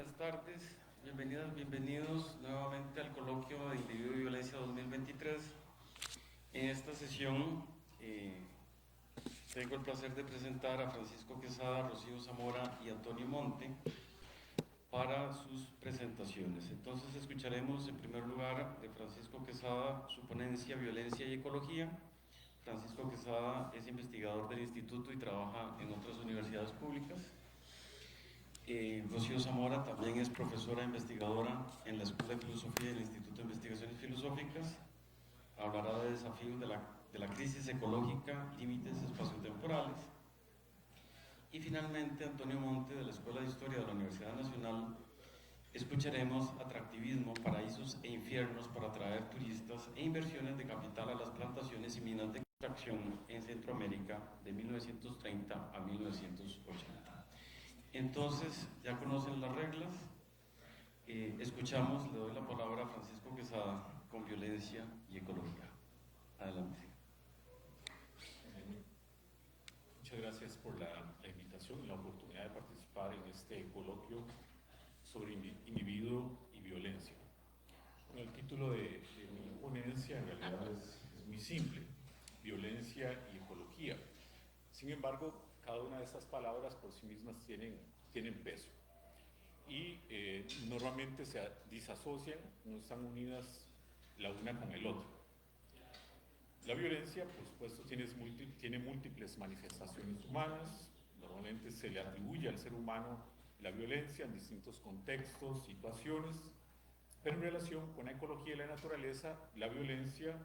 Buenas tardes, bienvenidas, bienvenidos nuevamente al coloquio de Individuo y Violencia 2023. En esta sesión tengo el placer de presentar a Francisco Quesada, Rocío Zamora y Antonio Monte para sus presentaciones. Entonces escucharemos en primer lugar de Francisco Quesada su ponencia Violencia y Ecología. Francisco Quesada es investigador del instituto y trabaja en otras universidades públicas. Rocío Zamora también es profesora investigadora en la Escuela de Filosofía del Instituto de Investigaciones Filosóficas. Hablará de desafíos de la crisis ecológica, límites espaciotemporales. Y finalmente Antonio Monte, de la Escuela de Historia de la Universidad Nacional. Escucharemos atractivismo, paraísos e infiernos para atraer turistas e inversiones de capital a las plantaciones y minas de extracción en Centroamérica de 1930 a 1980. Entonces, ya conocen las reglas. Escuchamos, le doy la palabra a Francisco Quesada con Violencia y Ecología. Adelante. Muchas gracias por la invitación y la oportunidad de participar en este coloquio sobre individuo y violencia. Bueno, el título de mi ponencia en realidad es muy simple: violencia y ecología. Sin embargo, cada una de estas palabras por sí mismas tienen peso y normalmente se disasocian, no están unidas la una con el otro. La violencia, por supuesto, tiene múltiples manifestaciones humanas. Normalmente se le atribuye al ser humano la violencia en distintos contextos, situaciones, pero en relación con la ecología y la naturaleza, la violencia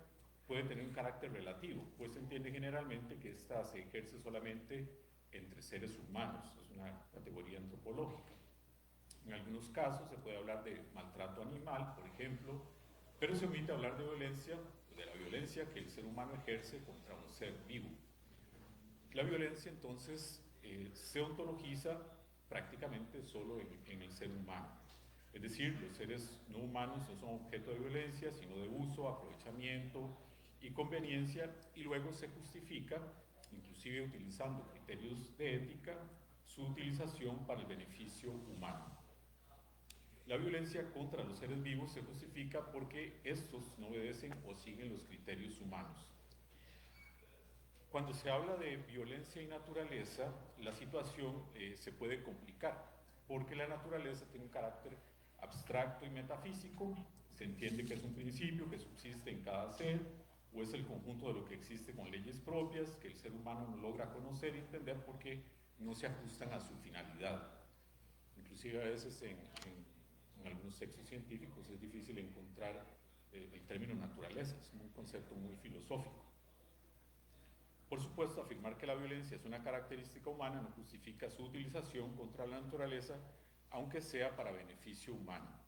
puede tener un carácter relativo, pues se entiende generalmente que ésta se ejerce solamente entre seres humanos, es una categoría antropológica. En algunos casos se puede hablar de maltrato animal, por ejemplo, pero se omite hablar de la violencia que el ser humano ejerce contra un ser vivo. La violencia entonces se ontologiza prácticamente solo en el ser humano. Es decir, los seres no humanos no son objeto de violencia, sino de uso, aprovechamiento y conveniencia, y luego se justifica, inclusive utilizando criterios de ética, su utilización para el beneficio humano. La violencia contra los seres vivos se justifica porque estos no obedecen o siguen los criterios humanos. Cuando se habla de violencia y naturaleza, la situación se puede complicar, porque la naturaleza tiene un carácter abstracto y metafísico. Se entiende que es un principio que subsiste en cada ser, o es el conjunto de lo que existe con leyes propias, que el ser humano no logra conocer y entender porque no se ajustan a su finalidad. Inclusive a veces en algunos textos científicos es difícil encontrar el término naturaleza, es un concepto muy filosófico. Por supuesto, afirmar que la violencia es una característica humana no justifica su utilización contra la naturaleza, aunque sea para beneficio humano.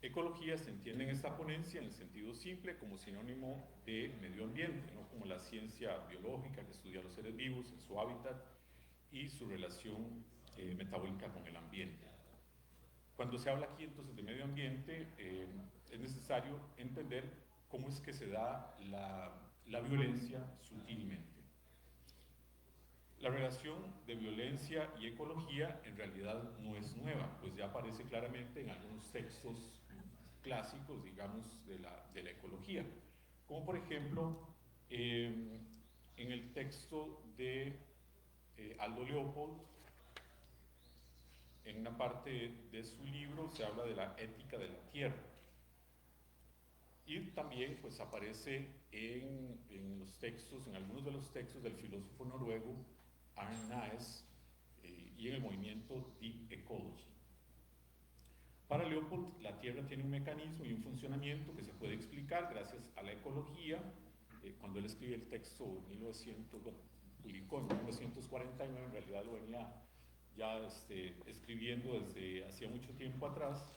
Ecología se entiende en esta ponencia en el sentido simple como sinónimo de medio ambiente, no como la ciencia biológica que estudia los seres vivos en su hábitat y su relación metabólica con el ambiente. Cuando se habla aquí entonces de medio ambiente, es necesario entender cómo es que se da la violencia sutilmente. La relación de violencia y ecología en realidad no es nueva, pues ya aparece claramente en algunos textos clásicos, digamos, de la ecología, como por ejemplo en el texto de Aldo Leopold. En una parte de su libro se habla de la ética de la tierra. Y también pues aparece en los textos, en algunos de los textos del filósofo noruego Arne Naes y en el movimiento Deep Ecology. Para Leopold, la tierra tiene un mecanismo y un funcionamiento que se puede explicar gracias a la ecología. Cuando él escribe el texto publicó en 1949, en realidad lo venía ya escribiendo desde hacía mucho tiempo atrás.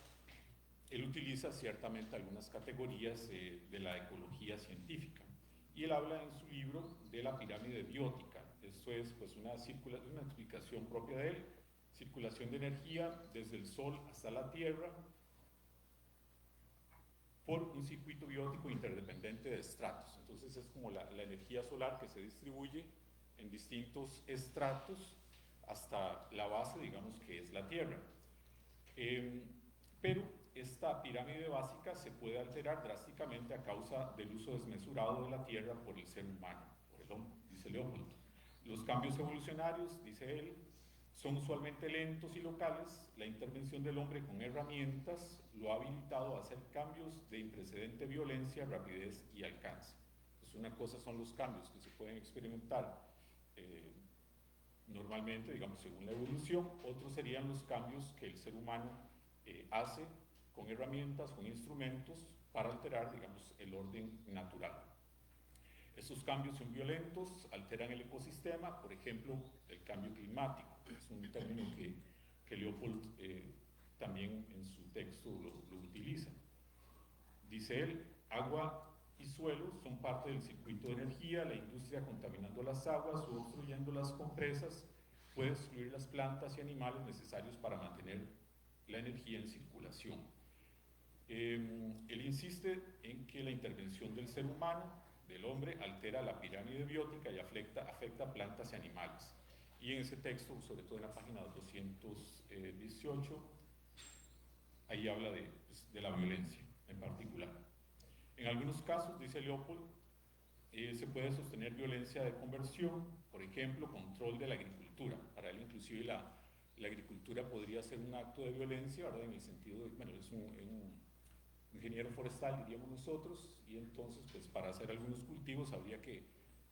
Él utiliza ciertamente algunas categorías de la ecología científica y él habla en su libro de la pirámide biótica. Esto es pues una explicación propia de él: circulación de energía desde el sol hasta la tierra por un circuito biótico interdependiente de estratos. Entonces es como la energía solar que se distribuye en distintos estratos hasta la base, digamos, que es la Tierra. Pero esta pirámide básica se puede alterar drásticamente a causa del uso desmesurado de la tierra por el ser humano, por el hombre, dice Leopold. Los cambios evolucionarios, dice él, son usualmente lentos y locales. La intervención del hombre con herramientas lo ha habilitado a hacer cambios de imprecedente violencia, rapidez y alcance. Pues una cosa son los cambios que se pueden experimentar normalmente, digamos, según la evolución. Otros serían los cambios que el ser humano hace con herramientas, con instrumentos, para alterar, digamos, el orden natural. Estos cambios son violentos, alteran el ecosistema, por ejemplo, el cambio climático, es un término que Leopold también en su texto lo utiliza. Dice él, agua y suelo son parte del circuito de energía, la industria contaminando las aguas o obstruyendo las compresas puede destruir las plantas y animales necesarios para mantener la energía en circulación. Él insiste en que la intervención del ser humano, del hombre, altera la pirámide biótica y afecta a plantas y animales. Y en ese texto, sobre todo en la página 218, ahí habla de la violencia en particular. En algunos casos, dice Leopold, se puede sostener violencia de conversión, por ejemplo, control de la agricultura. Para él, inclusive, la agricultura podría ser un acto de violencia, ¿verdad? En el sentido de, bueno, es un ingeniero forestal, diríamos nosotros, y entonces, pues, para hacer algunos cultivos habría que,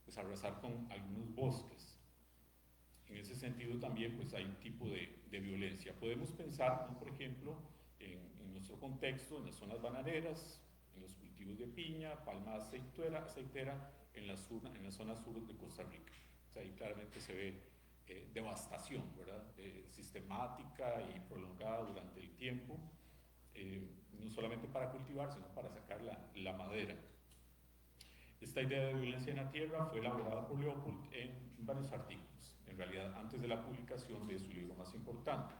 pues, arrasar con algunos bosques. En ese sentido también, pues, hay un tipo de violencia. Podemos pensar, por ejemplo, en nuestro contexto, en las zonas bananeras, en los cultivos de piña, palma aceitera en la zona sur de Costa Rica. O sea, ahí claramente se ve devastación, ¿verdad? Sistemática y prolongada durante el tiempo, no solamente para cultivar, sino para sacar la madera. Esta idea de violencia en la tierra fue elaborada por Leopold en varios artículos, en realidad antes de la publicación de su libro más importante.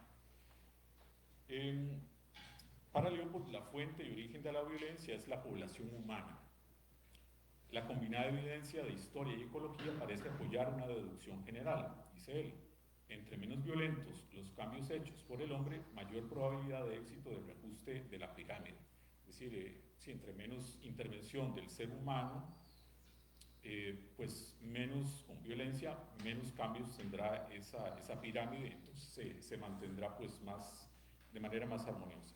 Para Leopold, la fuente y origen de la violencia es la población humana. La combinada evidencia de historia y ecología parece apoyar una deducción general, dice él. Entre menos violentos los cambios hechos por el hombre, mayor probabilidad de éxito del reajuste de la pirámide. Es decir, si entre menos intervención del ser humano, pues menos con violencia, menos cambios tendrá esa pirámide, entonces se mantendrá pues de manera más armoniosa.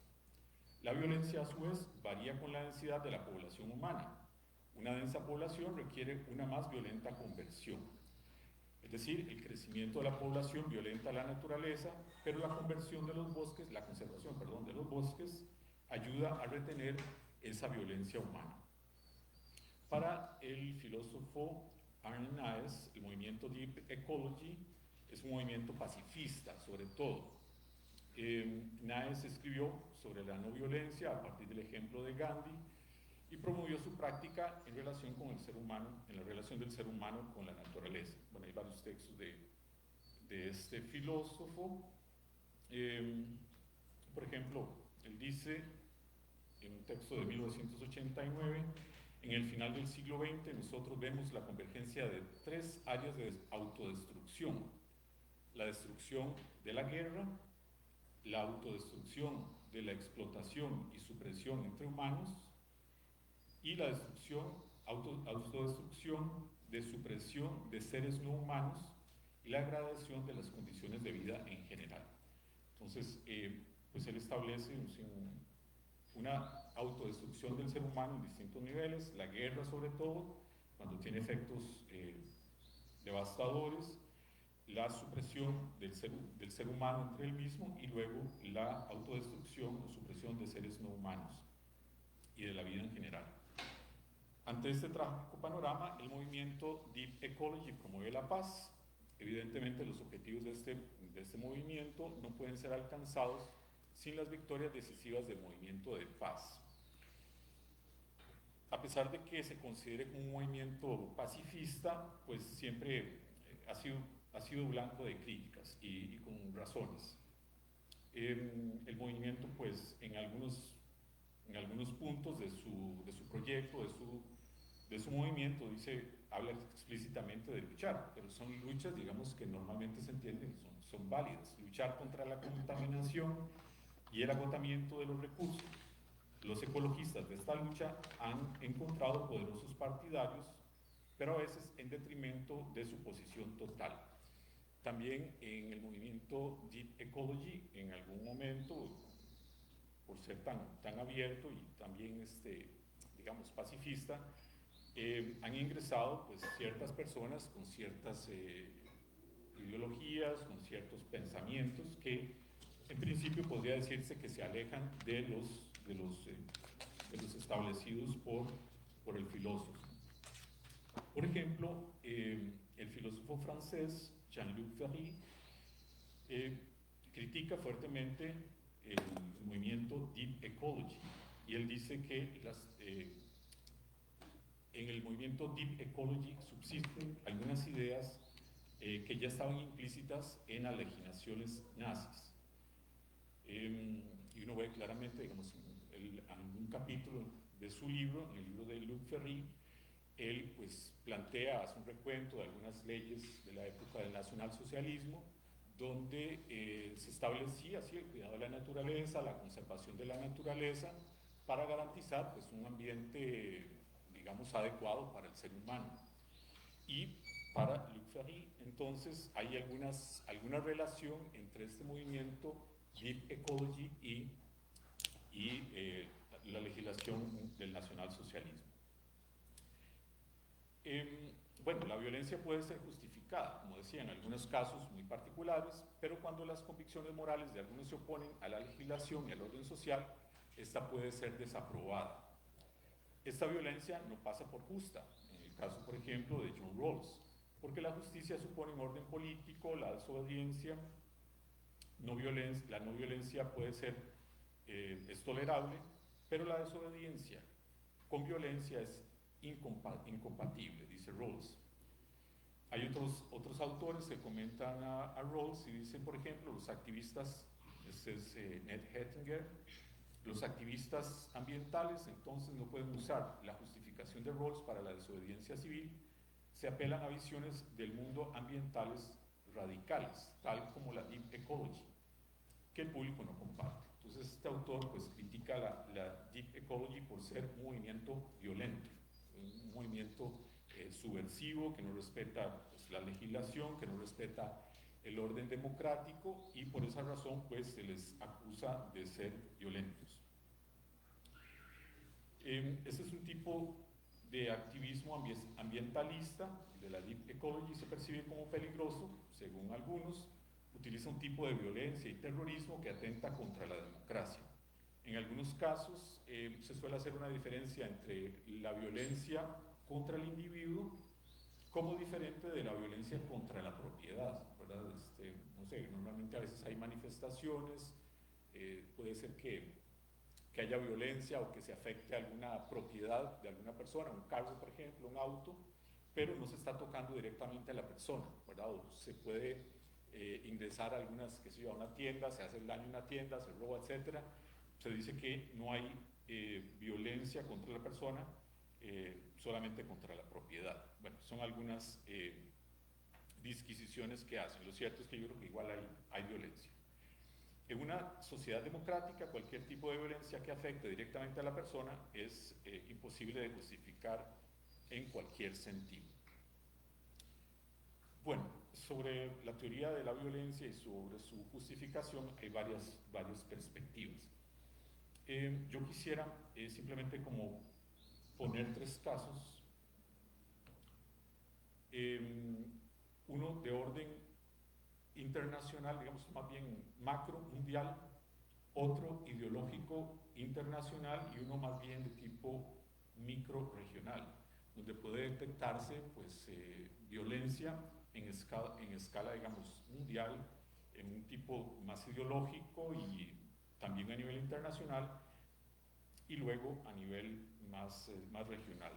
La violencia, a su vez, varía con la densidad de la población humana. Una densa población requiere una más violenta conversión. Es decir, el crecimiento de la población violenta la naturaleza, pero la conversión de los bosques, la conservación, perdón, de los bosques, ayuda a retener esa violencia humana. Para el filósofo Arne Naes, el movimiento Deep Ecology es un movimiento pacifista, sobre todo. Naes escribió sobre la no violencia a partir del ejemplo de Gandhi y promovió su práctica en relación con el ser humano, en la relación del ser humano con la naturaleza. Bueno, hay varios textos de este filósofo. Por ejemplo, él dice en un texto de 1989, en el final del siglo XX nosotros vemos la convergencia de tres áreas de autodestrucción: la destrucción de la guerra, la autodestrucción de la explotación y supresión entre humanos y la autodestrucción de supresión de seres no humanos y la degradación de las condiciones de vida en general. Entonces, pues él establece una autodestrucción del ser humano en distintos niveles, la guerra sobre todo, cuando tiene efectos devastadores, la supresión del ser humano entre él mismo y luego la autodestrucción o supresión de seres no humanos y de la vida en general. Ante este trágico panorama, el movimiento Deep Ecology promueve la paz. Evidentemente, los objetivos de este movimiento no pueden ser alcanzados sin las victorias decisivas del movimiento de paz. A pesar de que se considere como un movimiento pacifista, pues siempre ha sido blanco de críticas y con razones. El movimiento, pues, en algunos puntos de su proyecto, de su movimiento, habla explícitamente de luchar, pero son luchas, digamos, que normalmente se entienden, son válidas. Luchar contra la contaminación, y el agotamiento de los recursos. Los ecologistas de esta lucha han encontrado poderosos partidarios, pero a veces en detrimento de su posición total. También en el movimiento Deep Ecology, en algún momento, por ser tan abierto y también, digamos, pacifista, han ingresado pues, ciertas personas con ciertas ideologías, con ciertos pensamientos que en principio podría decirse que se alejan de los establecidos por el filósofo. Por ejemplo, el filósofo francés Jean-Luc Ferry critica fuertemente el movimiento Deep Ecology, y él dice que en el movimiento Deep Ecology subsisten algunas ideas que ya estaban implícitas en las legislaciones nazis. Y uno ve claramente, digamos, en un capítulo de su libro, en el libro de Luc Ferry, él pues plantea, hace un recuento de algunas leyes de la época del nacionalsocialismo, donde se establecía así el cuidado de la naturaleza, la conservación de la naturaleza, para garantizar pues, un ambiente, digamos, adecuado para el ser humano. Y para Luc Ferry, entonces, hay alguna relación entre este movimiento Deep Ecology y la legislación del nacionalsocialismo. Bueno, la violencia puede ser justificada, como decía, en algunos casos muy particulares, pero cuando las convicciones morales de algunos se oponen a la legislación y al orden social, esta puede ser desaprobada. Esta violencia no pasa por justa, en el caso, por ejemplo, de John Rawls, porque la justicia supone un orden político, la desobediencia, la no violencia puede ser, es tolerable, pero la desobediencia con violencia es incompatible, dice Rawls. Hay otros autores que comentan a Rawls y dicen, por ejemplo, los activistas, este es Ned Hettinger, los activistas ambientales entonces no pueden usar la justificación de Rawls para la desobediencia civil, se apelan a visiones del mundo ambientales radicales, tal como la Deep Ecology, que el público no comparte. Entonces este autor pues critica la Deep Ecology por ser un movimiento violento, un movimiento subversivo, que no respeta pues, la legislación, que no respeta el orden democrático, y por esa razón pues se les acusa de ser violentos. Este es un tipo de activismo ambientalista, de la Deep Ecology, se percibe como peligroso, según algunos, utiliza un tipo de violencia y terrorismo que atenta contra la democracia. En algunos casos se suele hacer una diferencia entre la violencia contra el individuo como diferente de la violencia contra la propiedad, ¿verdad? No sé, normalmente a veces hay manifestaciones, puede ser que haya violencia o que se afecte alguna propiedad de alguna persona, un carro, por ejemplo, un auto, pero no se está tocando directamente a la persona, ¿verdad? O se puede ingresar a a una tienda, se hace el daño en una tienda, se roba, etc. Se dice que no hay violencia contra la persona, solamente contra la propiedad. Bueno, son algunas disquisiciones que hacen. Lo cierto es que yo creo que igual hay violencia. En una sociedad democrática, cualquier tipo de violencia que afecte directamente a la persona es imposible de justificar en cualquier sentido. Bueno, sobre la teoría de la violencia y sobre su justificación hay varias perspectivas. Yo quisiera simplemente como poner tres casos, uno de orden internacional, digamos más bien macro, mundial, otro ideológico internacional y uno más bien de tipo micro regional, donde puede detectarse pues, violencia en escala digamos mundial, en un tipo más ideológico y también a nivel internacional, y luego a nivel más regional.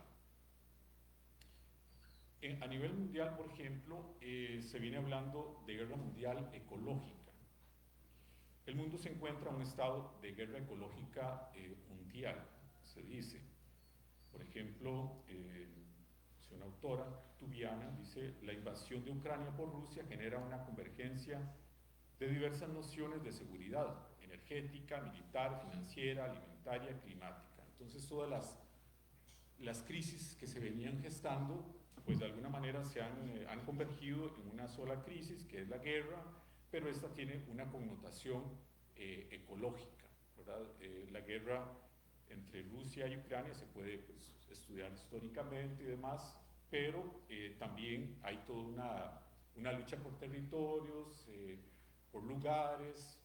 A nivel mundial, por ejemplo, se viene hablando de guerra mundial ecológica. El mundo se encuentra en un estado de guerra ecológica mundial, se dice. Por ejemplo, una autora tubiana dice: la invasión de Ucrania por Rusia genera una convergencia de diversas nociones de seguridad energética, militar, financiera, alimentaria, climática. Entonces todas las crisis que se venían gestando, pues de alguna manera se han convergido en una sola crisis, que es la guerra, pero esta tiene una connotación ecológica, ¿verdad? La guerra entre Rusia y Ucrania se puede pues, estudiar históricamente y demás, pero también hay toda una lucha por territorios, por lugares,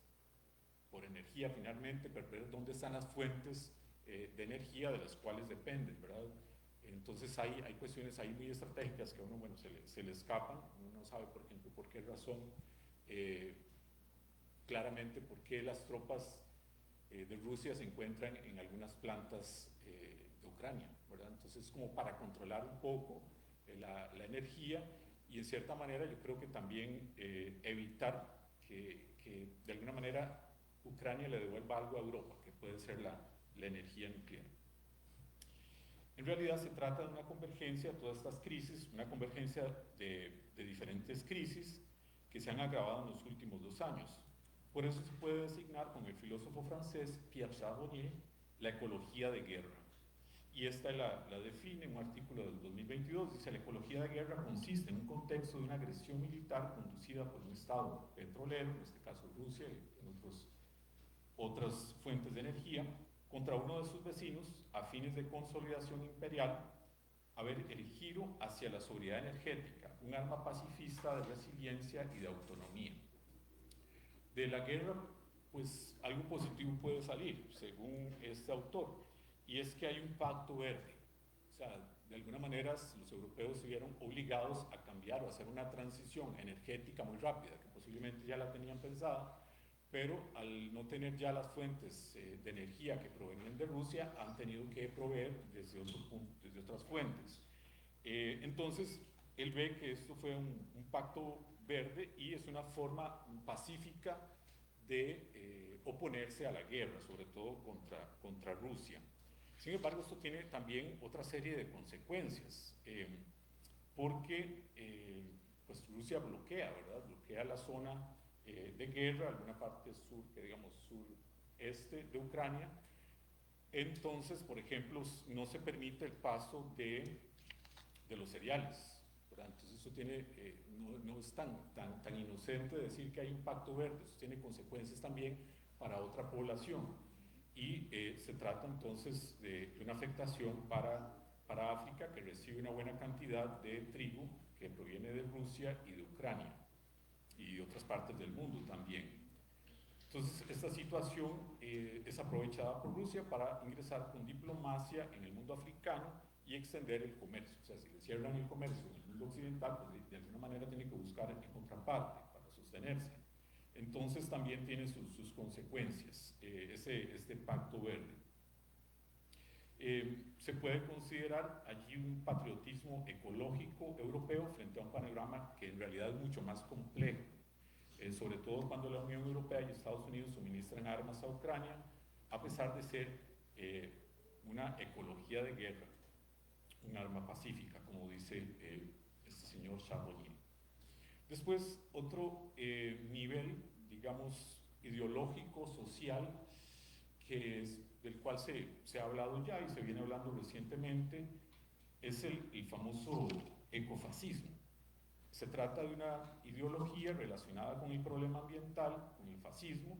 por energía finalmente, pero ver dónde están las fuentes de energía de las cuales dependen, ¿verdad? Entonces hay cuestiones ahí muy estratégicas que a uno, bueno, se le escapan, uno no sabe, por ejemplo, por qué razón, claramente por qué las tropas de Rusia se encuentran en algunas plantas de Ucrania, ¿verdad? Entonces, como para controlar un poco la energía y en cierta manera yo creo que también evitar que de alguna manera Ucrania le devuelva algo a Europa, que puede ser la energía nuclear. En realidad se trata de una convergencia de todas estas crisis, una convergencia de diferentes crisis que se han agravado en los últimos 2 años. Por eso se puede designar con el filósofo francés Pierre Charbonnier la ecología de guerra. Y esta la define en un artículo del 2022, dice: la ecología de guerra consiste en un contexto de una agresión militar conducida por un Estado petrolero, en este caso Rusia y otras fuentes de energía, contra uno de sus vecinos a fines de consolidación imperial, a ver el giro hacia la sobriedad energética, un arma pacifista de resiliencia y de autonomía. De la guerra, pues algo positivo puede salir, según este autor, y es que hay un pacto verde. O sea, de alguna manera los europeos se vieron obligados a cambiar o a hacer una transición energética muy rápida, que posiblemente ya la tenían pensada, pero al no tener ya las fuentes de energía que provenían de Rusia, han tenido que proveer desde otras fuentes. Entonces, él ve que esto fue un pacto verde y es una forma pacífica de oponerse a la guerra, sobre todo contra Rusia. Sin embargo, esto tiene también otra serie de consecuencias, porque pues Rusia bloquea, ¿verdad? Bloquea la zona de guerra, alguna parte sur, que digamos sureste de Ucrania. Entonces, por ejemplo, no se permite el paso de los cereales, ¿verdad? Entonces eso tiene, no es tan inocente decir que hay un pacto verde, eso tiene consecuencias también para otra población. Y se trata entonces de una afectación para África, que recibe una buena cantidad de trigo que proviene de Rusia y de Ucrania y de otras partes del mundo también. Entonces, esta situación es aprovechada por Rusia para ingresar con diplomacia en el mundo africano y extender el comercio. O sea, si le cierran el comercio en el mundo occidental, pues de alguna manera tiene que buscar en contraparte para sostenerse. Entonces, también tiene sus consecuencias este pacto verde. Se puede considerar allí un patriotismo ecológico europeo frente a un panorama que en realidad es mucho más complejo, sobre todo cuando la Unión Europea y Estados Unidos suministran armas a Ucrania, a pesar de ser una ecología de guerra, un arma pacífica, como dice este señor Charbonnier. Después, otro nivel, digamos, ideológico, social, del cual se ha hablado ya y se viene hablando recientemente, es el famoso ecofascismo. Se trata de una ideología relacionada con el problema ambiental, con el fascismo,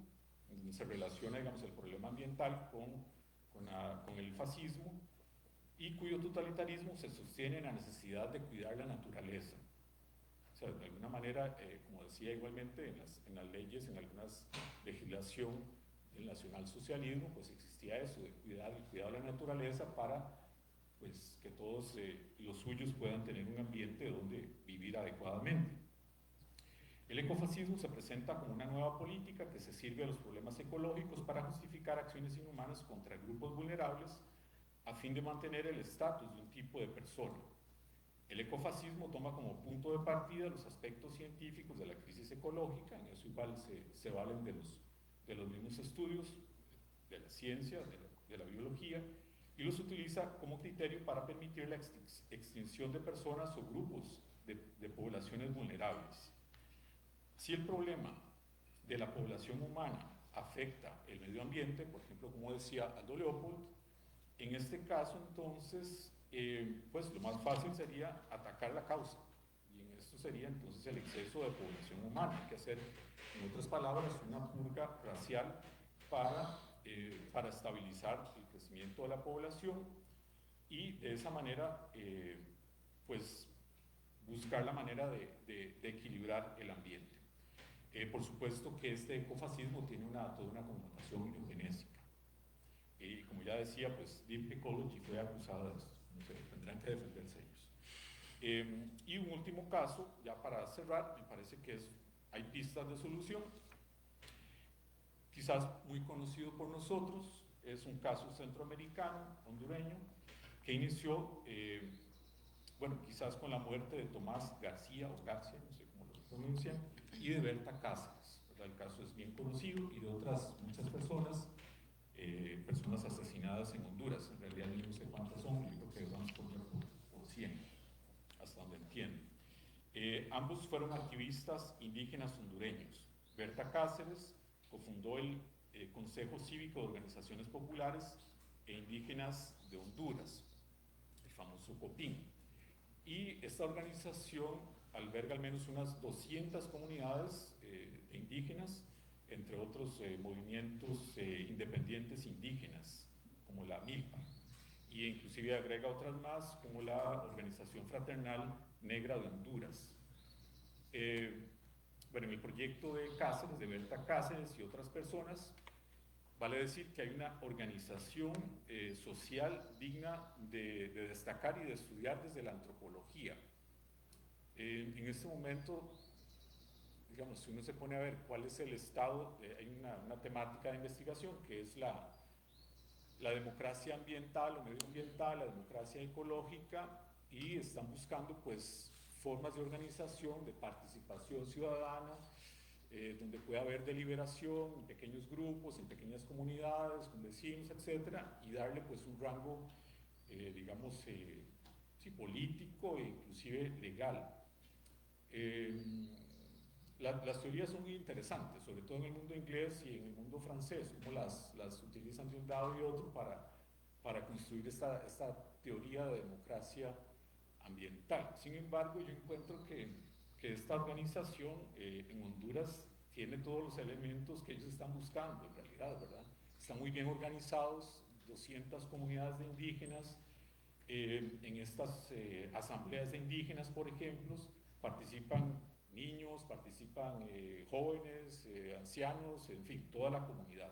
donde se relaciona, digamos, el problema ambiental con el fascismo, y cuyo totalitarismo se sostiene en la necesidad de cuidar la naturaleza. O sea, de alguna manera, como decía igualmente, en las leyes, en algunas legislación del nacionalsocialismo, pues existía eso, de cuidar el cuidado de la naturaleza para pues, que todos los suyos puedan tener un ambiente donde vivir adecuadamente. El ecofascismo se presenta como una nueva política que se sirve de los problemas ecológicos para justificar acciones inhumanas contra grupos vulnerables a fin de mantener el estatus de un tipo de persona. El ecofascismo toma como punto de partida los aspectos científicos de la crisis ecológica, en eso igual se valen de los mismos estudios de la ciencia, de la biología, y los utiliza como criterio para permitir la extinción de personas o grupos de poblaciones vulnerables. Si el problema de la población humana afecta el medio ambiente, por ejemplo, como decía Aldo Leopold, en este caso entonces, pues lo más fácil sería atacar la causa, y en esto sería entonces el exceso de población humana. Hay que hacer, en otras palabras, una purga racial para estabilizar el crecimiento de la población y de esa manera, pues, buscar la manera de equilibrar el ambiente. Por supuesto que este ecofascismo tiene toda una connotación eugenésica. Y como ya decía, pues Deep Ecology fue acusada de esto. No sé, tendrán que defenderse ellos. Y un último caso, ya para cerrar, me parece que hay pistas de solución. Quizás muy conocido por nosotros, es un caso centroamericano, hondureño, que inició, bueno, quizás con la muerte de Tomás García, o García, no sé cómo lo pronuncian, y de Berta Cáceres, ¿verdad? El caso es bien conocido, y de otras muchas personas, personas asesinadas en Honduras. En realidad no sé cuántas son, yo creo que vamos por 100, hasta donde entiendo. Ambos fueron activistas indígenas hondureños. Berta Cáceres cofundó el Consejo Cívico de Organizaciones Populares e Indígenas de Honduras, el famoso COPIN. Y esta organización alberga al menos unas 200 comunidades indígenas, entre otros movimientos independientes indígenas, como la MILPA, e inclusive agrega otras más, como la Organización Fraternal Negra de Honduras. Bueno, en el proyecto de Cáceres, de Berta Cáceres y otras personas, vale decir que hay una organización social digna de destacar y de estudiar desde la antropología. En este momento, digamos, si uno se pone a ver cuál es el estado, hay una temática de investigación que es la democracia ambiental o medioambiental, la democracia ecológica, y están buscando pues formas de organización, de participación ciudadana, donde pueda haber deliberación en pequeños grupos, en pequeñas comunidades, con vecinos, etcétera, y darle pues un rango, digamos, sí, político e inclusive legal. Las teorías son muy interesantes, sobre todo en el mundo inglés y en el mundo francés, como las utilizan de un lado y otro para construir esta teoría de democracia ambiental. Sin embargo, yo encuentro que esta organización en Honduras tiene todos los elementos que ellos están buscando, en realidad, ¿verdad? Están muy bien organizados, 200 comunidades de indígenas, en estas asambleas de indígenas, por ejemplo, participan niños, participan jóvenes, ancianos, en fin, toda la comunidad.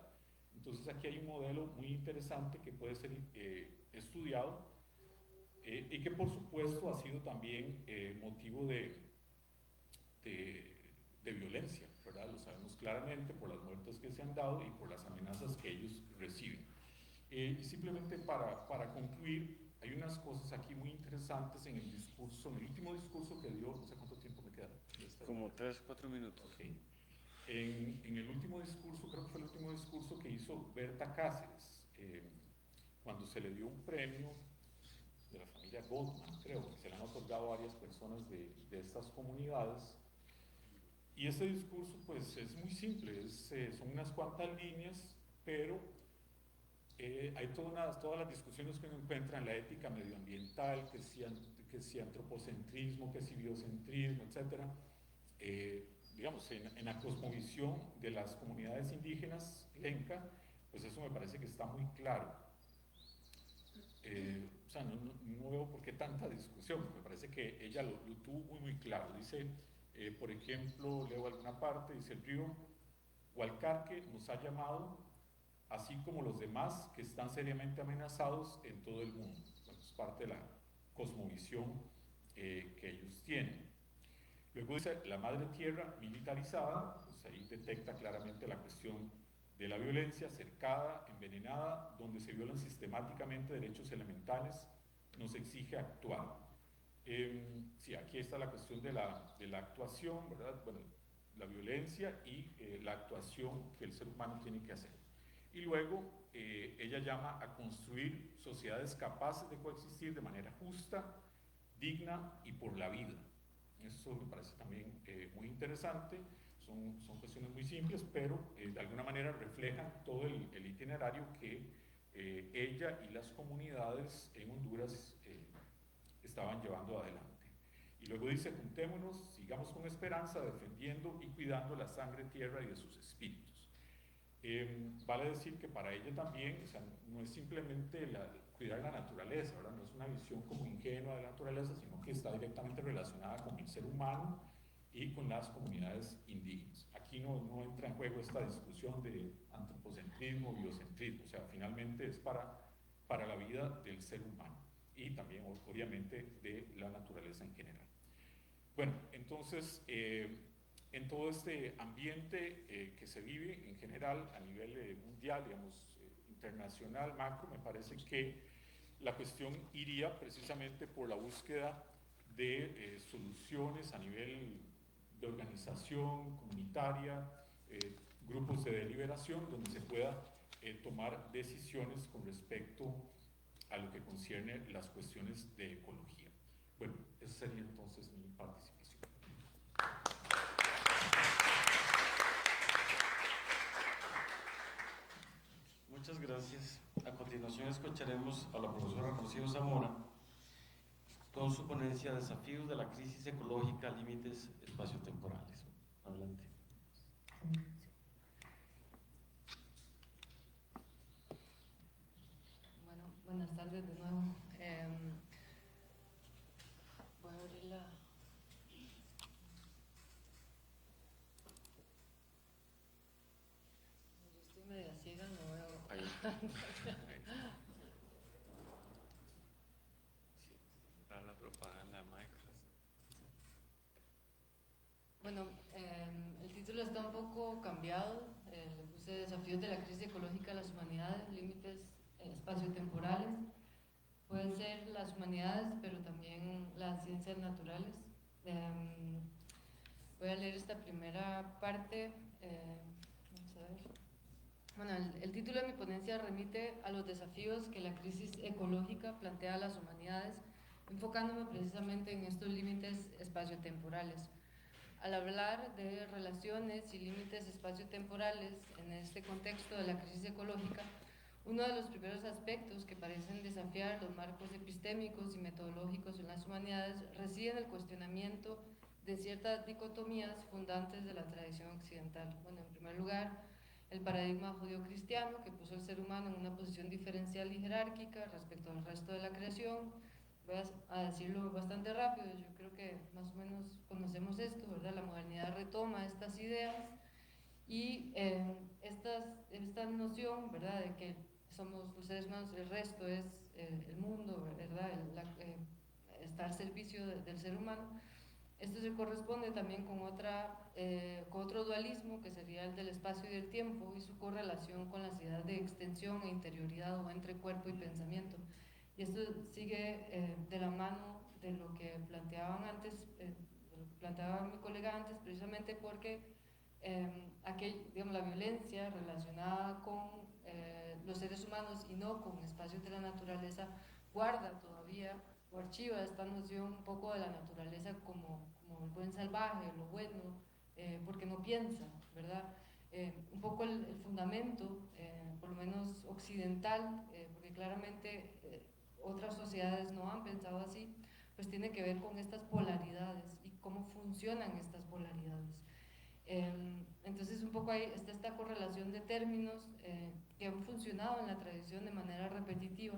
Entonces aquí hay un modelo muy interesante que puede ser estudiado y que por supuesto ha sido también motivo de violencia, ¿verdad? Lo sabemos claramente por las muertes que se han dado y por las amenazas que ellos reciben. Y simplemente para concluir, hay unas cosas aquí muy interesantes en el discurso, en el último discurso que dio, no sé cuánto tiempo me queda. Como 3 o 4 minutos. Okay. En el último discurso, creo que fue el último discurso que hizo Berta Cáceres, cuando se le dio un premio de la familia Goldman, creo que se le han otorgado a varias personas de estas comunidades. Y ese discurso pues es muy simple, son unas cuantas líneas, pero hay todas las discusiones que uno encuentra en la ética medioambiental, que si antropocentrismo, que si biocentrismo, etc. Digamos, en la cosmovisión de las comunidades indígenas, lenca, pues eso me parece que está muy claro. O sea, no veo por qué tanta discusión, me parece que ella lo tuvo muy claro. Dice, por ejemplo, leo alguna parte, dice: el río Hualcarque nos ha llamado, así como los demás que están seriamente amenazados en todo el mundo. Bueno, es parte de la cosmovisión que ellos tienen. Luego dice, la madre tierra militarizada, pues ahí detecta claramente la cuestión de la violencia cercada, envenenada, donde se violan sistemáticamente derechos elementales, nos exige actuar. Sí, aquí está la cuestión de la actuación, ¿verdad? Bueno, la violencia y la actuación que el ser humano tiene que hacer. Y luego ella llama a construir sociedades capaces de coexistir de manera justa, digna y por la vida. Eso me parece también muy interesante. son cuestiones muy simples, pero de alguna manera reflejan todo el itinerario que ella y las comunidades en Honduras estaban llevando adelante. Y luego dice, juntémonos, sigamos con esperanza, defendiendo y cuidando la sangre, tierra y de sus espíritus. Vale decir que para ella también, o sea, no es simplemente cuidar la naturaleza, ¿verdad? No es una visión como ingenua de la naturaleza, sino que está directamente relacionada con el ser humano y con las comunidades indígenas. Aquí no entra en juego esta discusión de antropocentrismo, biocentrismo, o sea, finalmente es para la vida del ser humano y también obviamente de la naturaleza en general. Bueno, entonces, en todo este ambiente que se vive en general a nivel mundial, digamos, internacional, macro, me parece que la cuestión iría precisamente por la búsqueda de soluciones a nivel de organización comunitaria, grupos de deliberación, donde se pueda tomar decisiones con respecto a lo que concierne las cuestiones de ecología. Bueno, esa sería entonces mi participación. Muchas gracias. A continuación escucharemos a la profesora Rocío Zamora con su ponencia Desafíos de la crisis ecológica, límites espaciotemporales. Adelante. Bueno, buenas tardes de nuevo. Voy a abrir la... Yo estoy media ciega, no veo... La propaganda Microsoft. Bueno, el título está un poco cambiado. Le puse Desafíos de la crisis ecológica a las humanidades, límites espaciotemporales. Pueden ser las humanidades, pero también las ciencias naturales. Voy a leer esta primera parte. Vamos a ver. Bueno, el título de mi ponencia remite a los desafíos que la crisis ecológica plantea a las humanidades, enfocándome precisamente en estos límites espaciotemporales. Al hablar de relaciones y límites espaciotemporales en este contexto de la crisis ecológica, uno de los primeros aspectos que parecen desafiar los marcos epistémicos y metodológicos en las humanidades reside en el cuestionamiento de ciertas dicotomías fundantes de la tradición occidental. Bueno, en primer lugar, el paradigma judío-cristiano que puso al ser humano en una posición diferencial y jerárquica respecto al resto de la creación. Voy a decirlo bastante rápido, yo creo que más o menos conocemos esto, ¿verdad? La modernidad retoma estas ideas y esta noción, ¿verdad?, de que somos los seres humanos, el resto es el mundo, ¿verdad?, está al servicio del ser humano. Esto se corresponde también con otro dualismo que sería el del espacio y del tiempo y su correlación con las ideas de extensión e interioridad o entre cuerpo y pensamiento. Y esto sigue de la mano de lo que planteaba mi colega antes, precisamente porque digamos, la violencia relacionada con los seres humanos y no con espacios de la naturaleza guarda todavía o archiva esta noción un poco de la naturaleza como el buen salvaje, lo bueno, porque no piensa, ¿verdad? Un poco el fundamento, por lo menos occidental, porque claramente otras sociedades no han pensado así, pues tiene que ver con estas polaridades y cómo funcionan estas polaridades. Entonces un poco ahí está esta correlación de términos que han funcionado en la tradición de manera repetitiva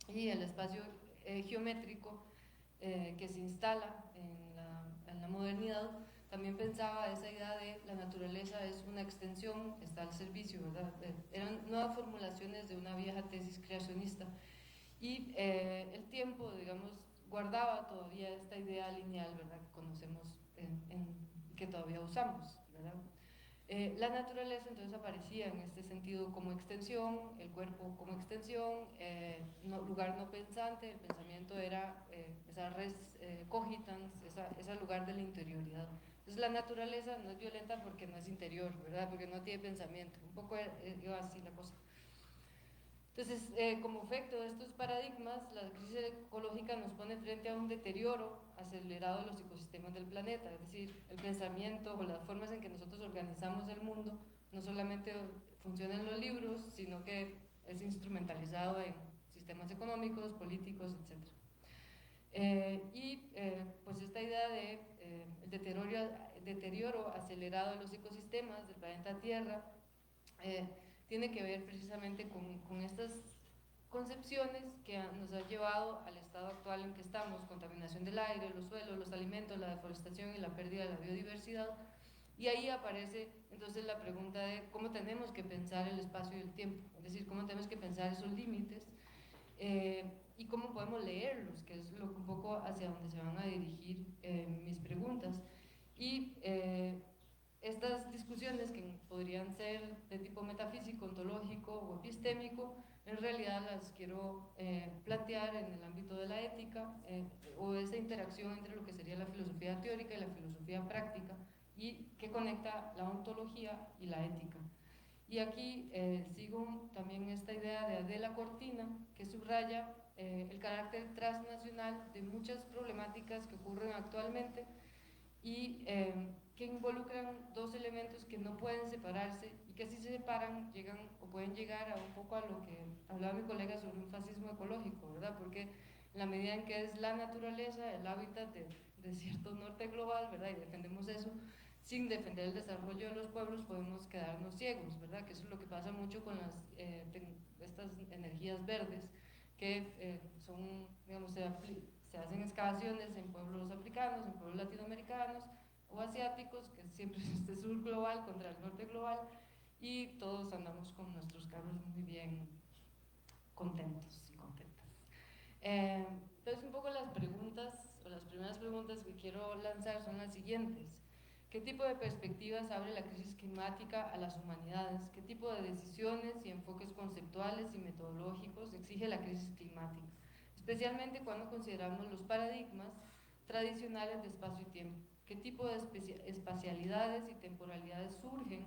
y el espacio geométrico que se instala en la modernidad también pensaba esa idea de la naturaleza es una extensión, está al servicio, ¿verdad? Eran nuevas formulaciones de una vieja tesis creacionista y el tiempo, digamos, guardaba todavía esta idea lineal, ¿verdad?, que conocemos que todavía usamos, ¿verdad? La naturaleza entonces aparecía en este sentido como extensión, el cuerpo como extensión, lugar no pensante, el pensamiento era esa res cogitans, ese lugar de la interioridad. Entonces la naturaleza no es violenta porque no es interior, ¿verdad? Porque no tiene pensamiento, un poco iba así la cosa. Entonces, como efecto de estos paradigmas, la crisis ecológica nos pone frente a un deterioro acelerado de los ecosistemas del planeta, es decir, el pensamiento o las formas en que nosotros organizamos el mundo no solamente funciona en los libros, sino que es instrumentalizado en sistemas económicos, políticos, etc. Pues esta idea de el deterioro acelerado de los ecosistemas del planeta Tierra tiene que ver precisamente con estas concepciones que nos han llevado al estado actual en que estamos: contaminación del aire, los suelos, los alimentos, la deforestación y la pérdida de la biodiversidad. Y ahí aparece entonces la pregunta de cómo tenemos que pensar el espacio y el tiempo, es decir, cómo tenemos que pensar esos límites y cómo podemos leerlos, que es un poco hacia donde se van a dirigir mis preguntas. Y estas discusiones, que podrían ser de tipo metafísico, ontológico o epistémico, en realidad las quiero plantear en el ámbito de la ética o esa interacción entre lo que sería la filosofía teórica y la filosofía práctica, y que conecta la ontología y la ética. Y aquí sigo también esta idea de Adela Cortina, que subraya el carácter transnacional de muchas problemáticas que ocurren actualmente y que involucran dos elementos que no pueden separarse y que si se separan llegan o pueden llegar a un poco a lo que hablaba mi colega sobre un fascismo ecológico, ¿verdad? Porque en la medida en que es la naturaleza, el hábitat de cierto norte global, ¿verdad? Y defendemos eso, sin defender el desarrollo de los pueblos podemos quedarnos ciegos, ¿verdad? Que eso es lo que pasa mucho con estas energías verdes, que son, digamos, se hacen excavaciones en pueblos africanos, en pueblos latinoamericanos o asiáticos, que siempre es este sur global contra el norte global, y todos andamos con nuestros carros muy bien contentos y contentas. Entonces, un poco las preguntas, o las primeras preguntas que quiero lanzar son las siguientes. ¿Qué tipo de perspectivas abre la crisis climática a las humanidades? ¿Qué tipo de decisiones y enfoques conceptuales y metodológicos exige la crisis climática? Especialmente cuando consideramos los paradigmas tradicionales de espacio y tiempo. ¿Qué tipo de espacialidades y temporalidades surgen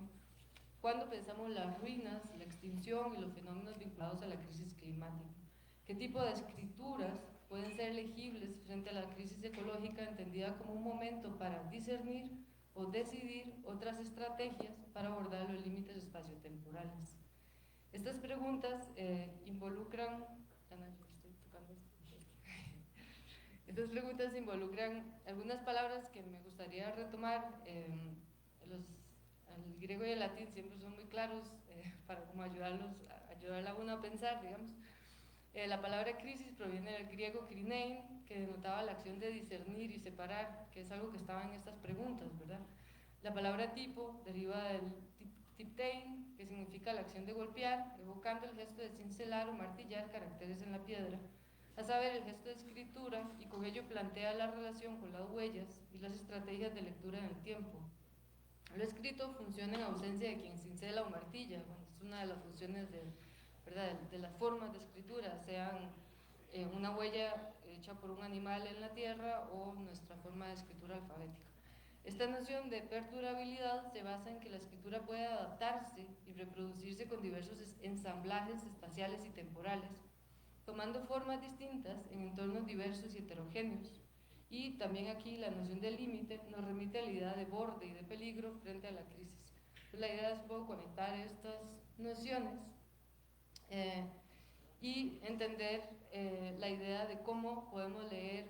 cuando pensamos las ruinas, la extinción y los fenómenos vinculados a la crisis climática? ¿Qué tipo de escrituras pueden ser legibles frente a la crisis ecológica, entendida como un momento para discernir o decidir otras estrategias para abordar los límites espaciotemporales? Estas preguntas involucran... Estas preguntas involucran algunas palabras que me gustaría retomar. El griego y el latín siempre son muy claros para como ayudar a uno a pensar, digamos. La palabra crisis proviene del griego krinein, que denotaba la acción de discernir y separar, que es algo que estaba en estas preguntas, ¿verdad? La palabra tipo deriva del tiptein, que significa la acción de golpear, evocando el gesto de cincelar o martillar caracteres en la piedra, a saber, el gesto de escritura, y con ello plantea la relación con las huellas y las estrategias de lectura en el tiempo. Lo escrito funciona en ausencia de quien cincela o martilla. Bueno, es una de las funciones ¿verdad?, de las formas de escritura, sean una huella hecha por un animal en la tierra o nuestra forma de escritura alfabética. Esta noción de perdurabilidad se basa en que la escritura puede adaptarse y reproducirse con diversos ensamblajes espaciales y temporales, tomando formas distintas en entornos diversos y heterogéneos. Y también aquí la noción de límite nos remite a la idea de borde y de peligro frente a la crisis. La idea es un poco conectar estas nociones y entender la idea de cómo podemos leer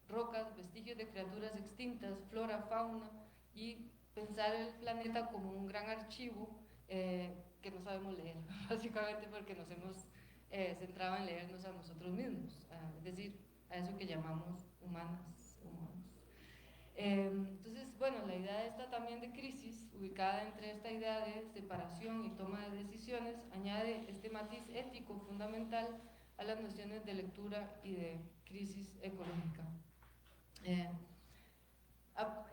rocas, vestigios de criaturas extintas, flora, fauna, y pensar el planeta como un gran archivo que no sabemos leer, básicamente porque nos hemos centrado en leernos a nosotros mismos, es decir, a eso que llamamos humanos. Entonces, bueno, la idea esta también de crisis, ubicada entre esta idea de separación y toma de decisiones, añade este matiz ético fundamental a las nociones de lectura y de crisis ecológica.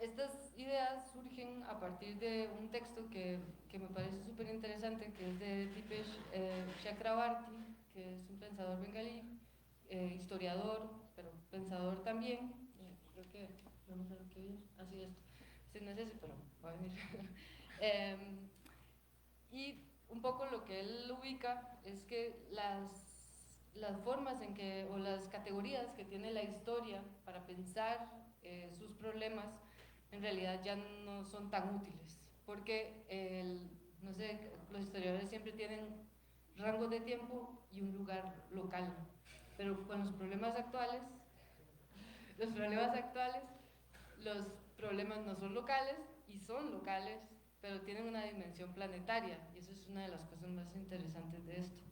Estas ideas surgen a partir de un texto que me parece súper interesante, que es de Dipesh Chakrabarty, que es un pensador bengalí, historiador, pero pensador también. Creo que vamos a ver qué bien. Así es. No es ese, pero va a venir. Y un poco lo que él ubica es que las formas en que, o las categorías que tiene la historia para pensar sus problemas, en realidad ya no son tan útiles, porque no sé, los historiadores siempre tienen rangos de tiempo y un lugar local, pero con los problemas no son locales y son locales, pero tienen una dimensión planetaria, y eso es una de las cosas más interesantes de esto.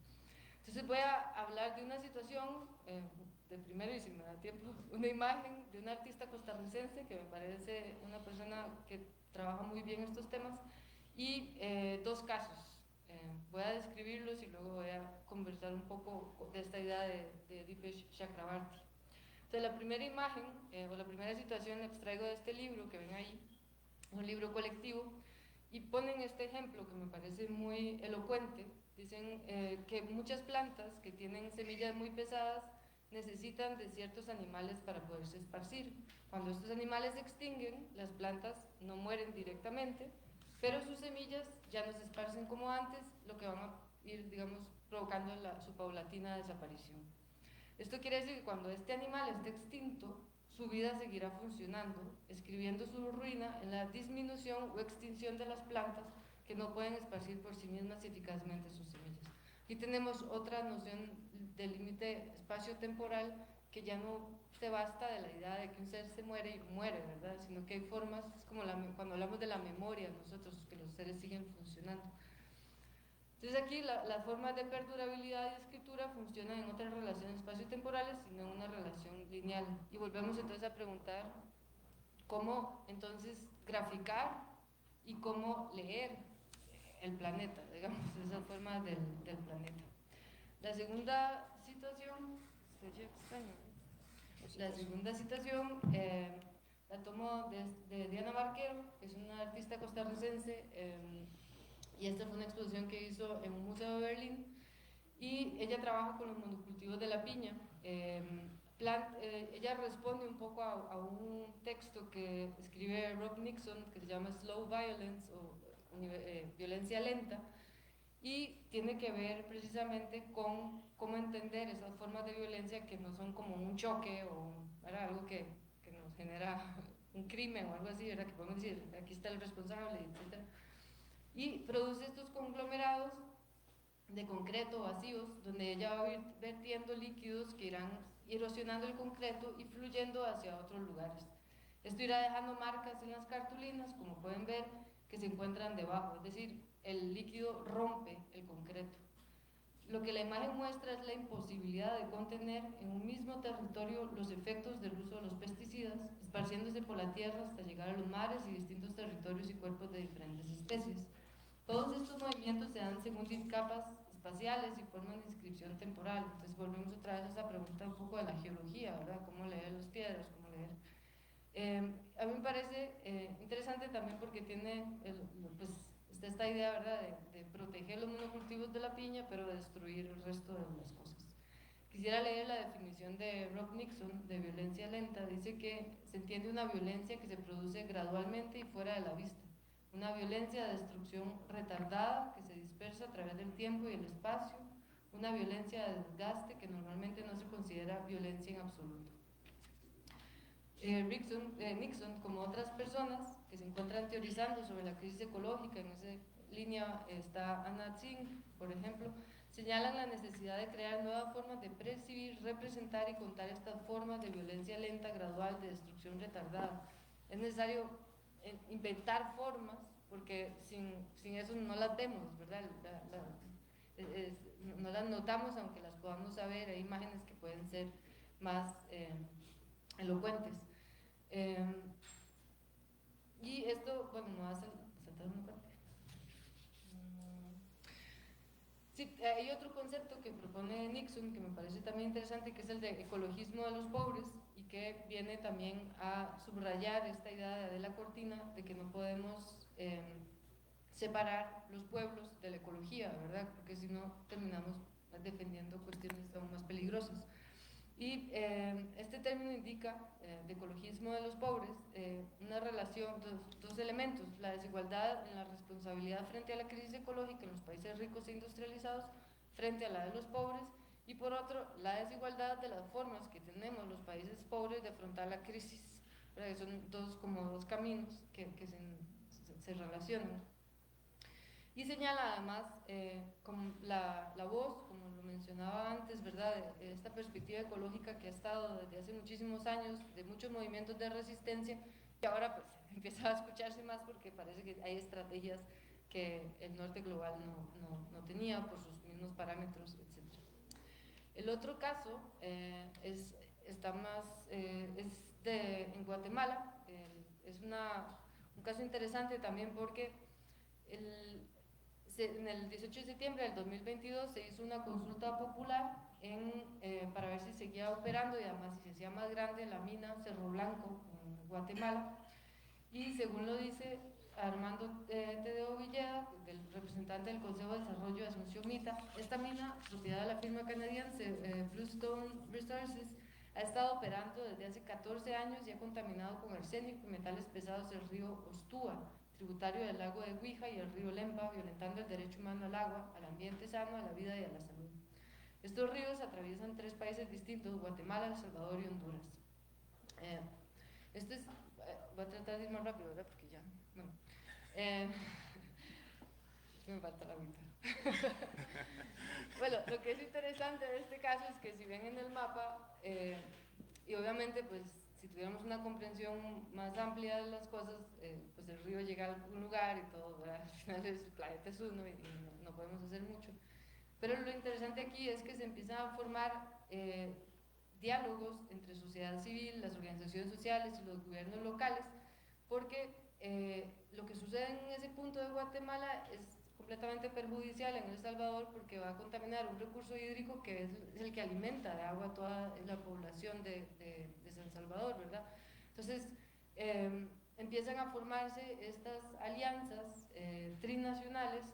Entonces voy a hablar de una situación, de primero, y si me da tiempo, una imagen de un artista costarricense que me parece una persona que trabaja muy bien estos temas, y dos casos. Voy a describirlos y luego voy a conversar un poco de esta idea de Dipesh Chakrabarty. Entonces la primera imagen, o la primera situación la extraigo de este libro que ven ahí, un libro colectivo, y ponen este ejemplo que me parece muy elocuente. Dicen que muchas plantas que tienen semillas muy pesadas necesitan de ciertos animales para poderse esparcir. Cuando estos animales se extinguen, las plantas no mueren directamente, pero sus semillas ya no se esparcen como antes, lo que van a ir, digamos, provocando su paulatina desaparición. Esto quiere decir que cuando este animal esté extinto, su vida seguirá funcionando, escribiendo su ruina en la disminución o extinción de las plantas que no pueden esparcir por sí mismas eficazmente sus semillas. Aquí tenemos otra noción del límite espacio-temporal que ya no se basta de la idea de que un ser se muere y muere, ¿verdad? Sino que hay formas, es como cuando hablamos de la memoria, nosotros, que los seres siguen funcionando. Entonces aquí las formas de perdurabilidad y escritura funcionan en otras relaciones espacio-temporales, sino en una relación lineal. Y volvemos entonces a preguntar cómo entonces graficar y cómo leer el planeta, digamos, esas formas del planeta. La segunda situación, la segunda situación la tomo de Diana Barquero, que es una artista costarricense, y esta fue una exposición que hizo en un museo de Berlín, y ella trabaja con los monocultivos de la piña. Ella responde un poco a un texto que escribe Rob Nixon que se llama Slow Violence o violencia lenta, y tiene que ver precisamente con cómo entender esas formas de violencia que no son como un choque o algo que nos genera un crimen o algo así, ¿verdad? Que podemos decir, aquí está el responsable, etc. Y produce estos conglomerados de concreto vacíos, donde ella va a ir vertiendo líquidos que irán erosionando el concreto y fluyendo hacia otros lugares. Esto irá dejando marcas en las cartulinas, como pueden ver, que se encuentran debajo, es decir, el líquido rompe el concreto. Lo que la imagen muestra es la imposibilidad de contener en un mismo territorio los efectos del uso de los pesticidas, esparciéndose por la tierra hasta llegar a los mares y distintos territorios y cuerpos de diferentes especies. Todos estos movimientos se dan según capas espaciales y forman de inscripción temporal. Entonces volvemos otra vez a esa pregunta un poco de la geología, ¿verdad? ¿Cómo leer las piedras? ¿Cómo leer? A mí me parece interesante también porque tiene pues, está esta idea, ¿verdad?, de proteger los monocultivos de la piña, pero de destruir el resto de las cosas. Quisiera leer la definición de Rob Nixon de violencia lenta. Dice que se entiende una violencia que se produce gradualmente y fuera de la vista. Una violencia de destrucción retardada que se dispersa a través del tiempo y el espacio. Una violencia de desgaste que normalmente no se considera violencia en absoluto. Nixon, como otras personas que se encuentran teorizando sobre la crisis ecológica, en esa línea está Anna Tsing, por ejemplo, señalan la necesidad de crear nuevas formas de percibir, representar y contar estas formas de violencia lenta, gradual, de destrucción retardada. Es necesario inventar formas, porque sin eso no las vemos, ¿verdad? No las notamos, aunque las podamos saber. Hay imágenes que pueden ser más elocuentes. Y esto, bueno, me va a saltar una parte. Sí, hay otro concepto que propone Nixon que me parece también interesante, que es el de ecologismo de los pobres, y que viene también a subrayar esta idea de Adela Cortina de que no podemos separar los pueblos de la ecología, ¿verdad? Porque si no terminamos defendiendo cuestiones aún más peligrosas. Y este término indica, de ecologismo de los pobres, una relación, dos elementos: la desigualdad en la responsabilidad frente a la crisis ecológica en los países ricos e industrializados frente a la de los pobres, y por otro, la desigualdad de las formas que tenemos los países pobres de afrontar la crisis, ¿verdad? Que son como dos caminos que se relacionan. Y señala además como la voz, como lo mencionaba antes, ¿verdad?, de esta perspectiva ecológica que ha estado desde hace muchísimos años, de muchos movimientos de resistencia, y ahora pues empieza a escucharse más porque parece que hay estrategias que el norte global no tenía por sus mismos parámetros, etc. El otro caso es en Guatemala. Es un caso interesante también porque en el 18 de septiembre del 2022 se hizo una consulta popular para ver si seguía operando y además si se hacía más grande la mina Cerro Blanco en Guatemala. Y según lo dice Armando Tedeo Villeda, del representante del Consejo de Desarrollo de Asunción Mita, esta mina, propiedad de la firma canadiense Bluestone Resources, ha estado operando desde hace 14 años y ha contaminado con arsénico y metales pesados el río Ostúa, tributario del lago de Huija, y el río Lempa, violentando el derecho humano al agua, al ambiente sano, a la vida y a la salud. Estos ríos atraviesan 3 países distintos: Guatemala, El Salvador y Honduras. Voy a tratar de ir más rápido, ¿verdad? Porque ya, bueno, me falta la mitad. Bueno, lo que es interesante de este caso es que si ven en el mapa, y obviamente pues si tuviéramos una comprensión más amplia de las cosas, pues el río llega a algún lugar y todo, ¿verdad? Al final el planeta es uno y no podemos hacer mucho. Pero lo interesante aquí es que se empiezan a formar diálogos entre sociedad civil, las organizaciones sociales y los gobiernos locales, porque lo que sucede en ese punto de Guatemala es completamente perjudicial en El Salvador, porque va a contaminar un recurso hídrico que es el que alimenta de agua a toda la población de San Salvador, ¿verdad? Entonces empiezan a formarse estas alianzas trinacionales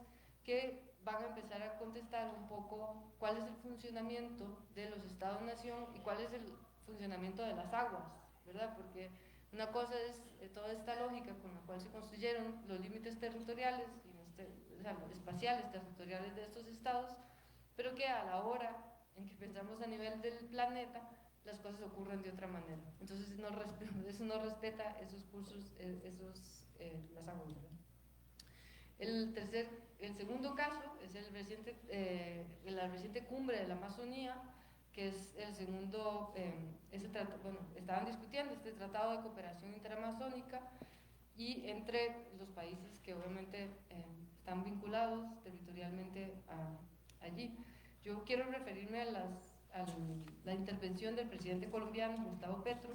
que van a empezar a contestar un poco cuál es el funcionamiento de los estados-nación y cuál es el funcionamiento de las aguas, ¿verdad? Porque una cosa es toda esta lógica con la cual se construyeron los límites territoriales, o sea, espaciales, territoriales de estos estados, pero que a la hora en que pensamos a nivel del planeta, las cosas ocurren de otra manera. Entonces eso no respeta esos cursos, las aguas, ¿verdad? El segundo caso es la reciente cumbre de la Amazonía, que es el segundo, estaban discutiendo este tratado de cooperación interamazónica y entre los países que obviamente están vinculados territorialmente allí. Yo quiero referirme a la intervención del presidente colombiano Gustavo Petro,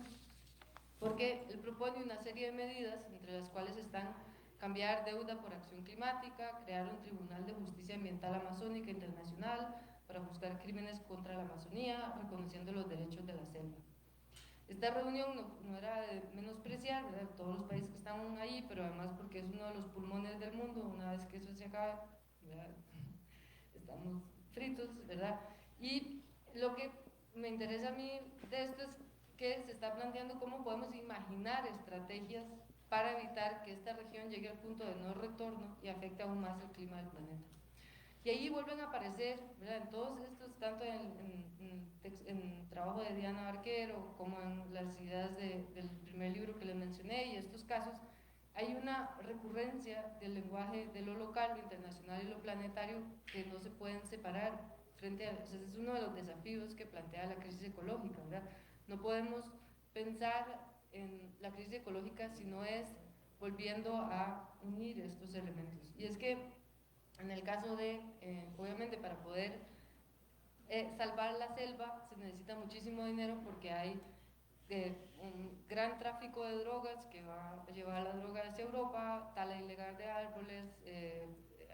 porque él propone una serie de medidas, entre las cuales están cambiar deuda por acción climática, crear un Tribunal de Justicia Ambiental Amazónica Internacional para juzgar crímenes contra la Amazonía, reconociendo los derechos de la selva. Esta reunión no era de menospreciar, ¿verdad?, todos los países que están ahí, pero además porque es uno de los pulmones del mundo. Una vez que eso se acabe, ¿verdad?, estamos fritos, ¿verdad? Y lo que me interesa a mí de esto es que se está planteando cómo podemos imaginar estrategias para evitar que esta región llegue al punto de no retorno y afecte aún más el clima del planeta. Y ahí vuelven a aparecer, ¿verdad?, en todos estos, tanto en trabajo de Diana Barquero como en las ideas del primer libro que les mencioné y estos casos, hay una recurrencia del lenguaje de lo local, lo internacional y lo planetario que no se pueden separar frente a... O sea, es uno de los desafíos que plantea la crisis ecológica, ¿verdad? No podemos pensar en la crisis ecológica si no es volviendo a unir estos elementos. Y es que en el caso de, obviamente para poder salvar la selva se necesita muchísimo dinero, porque hay un gran tráfico de drogas que va a llevar la droga hacia Europa, tala ilegal de árboles,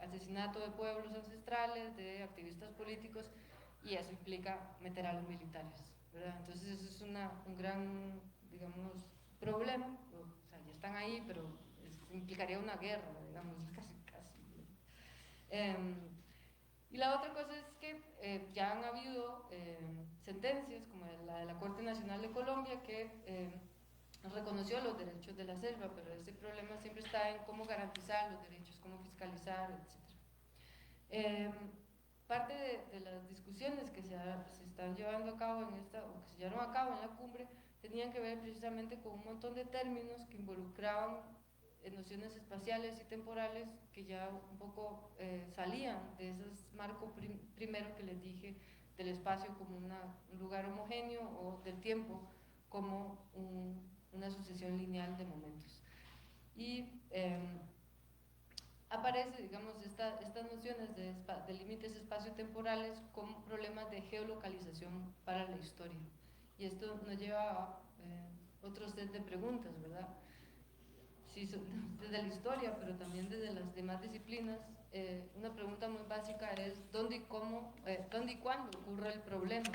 asesinato de pueblos ancestrales, de activistas políticos, y eso implica meter a los militares, ¿verdad? Entonces eso es un gran, digamos, problema. O sea, ya están ahí, pero implicaría una guerra, digamos, casi. Y la otra cosa es que ya han habido sentencias, como la de la Corte Nacional de Colombia, que reconoció los derechos de la selva, pero ese problema siempre está en cómo garantizar los derechos, cómo fiscalizar, etc. Parte de las discusiones que se están llevando a cabo en esta, o que se llevaron a cabo en la cumbre, tenían que ver precisamente con un montón de términos que involucraban nociones espaciales y temporales que ya un poco salían de ese marco primero que les dije, del espacio como un lugar homogéneo o del tiempo como una sucesión lineal de momentos. Y aparece, digamos, estas nociones de límites espaciotemporales como problemas de geolocalización para la historia. Y esto nos lleva a otro set de preguntas, ¿verdad? Sí, desde la historia, pero también desde las demás disciplinas, una pregunta muy básica es ¿dónde y cuándo ocurre el problema?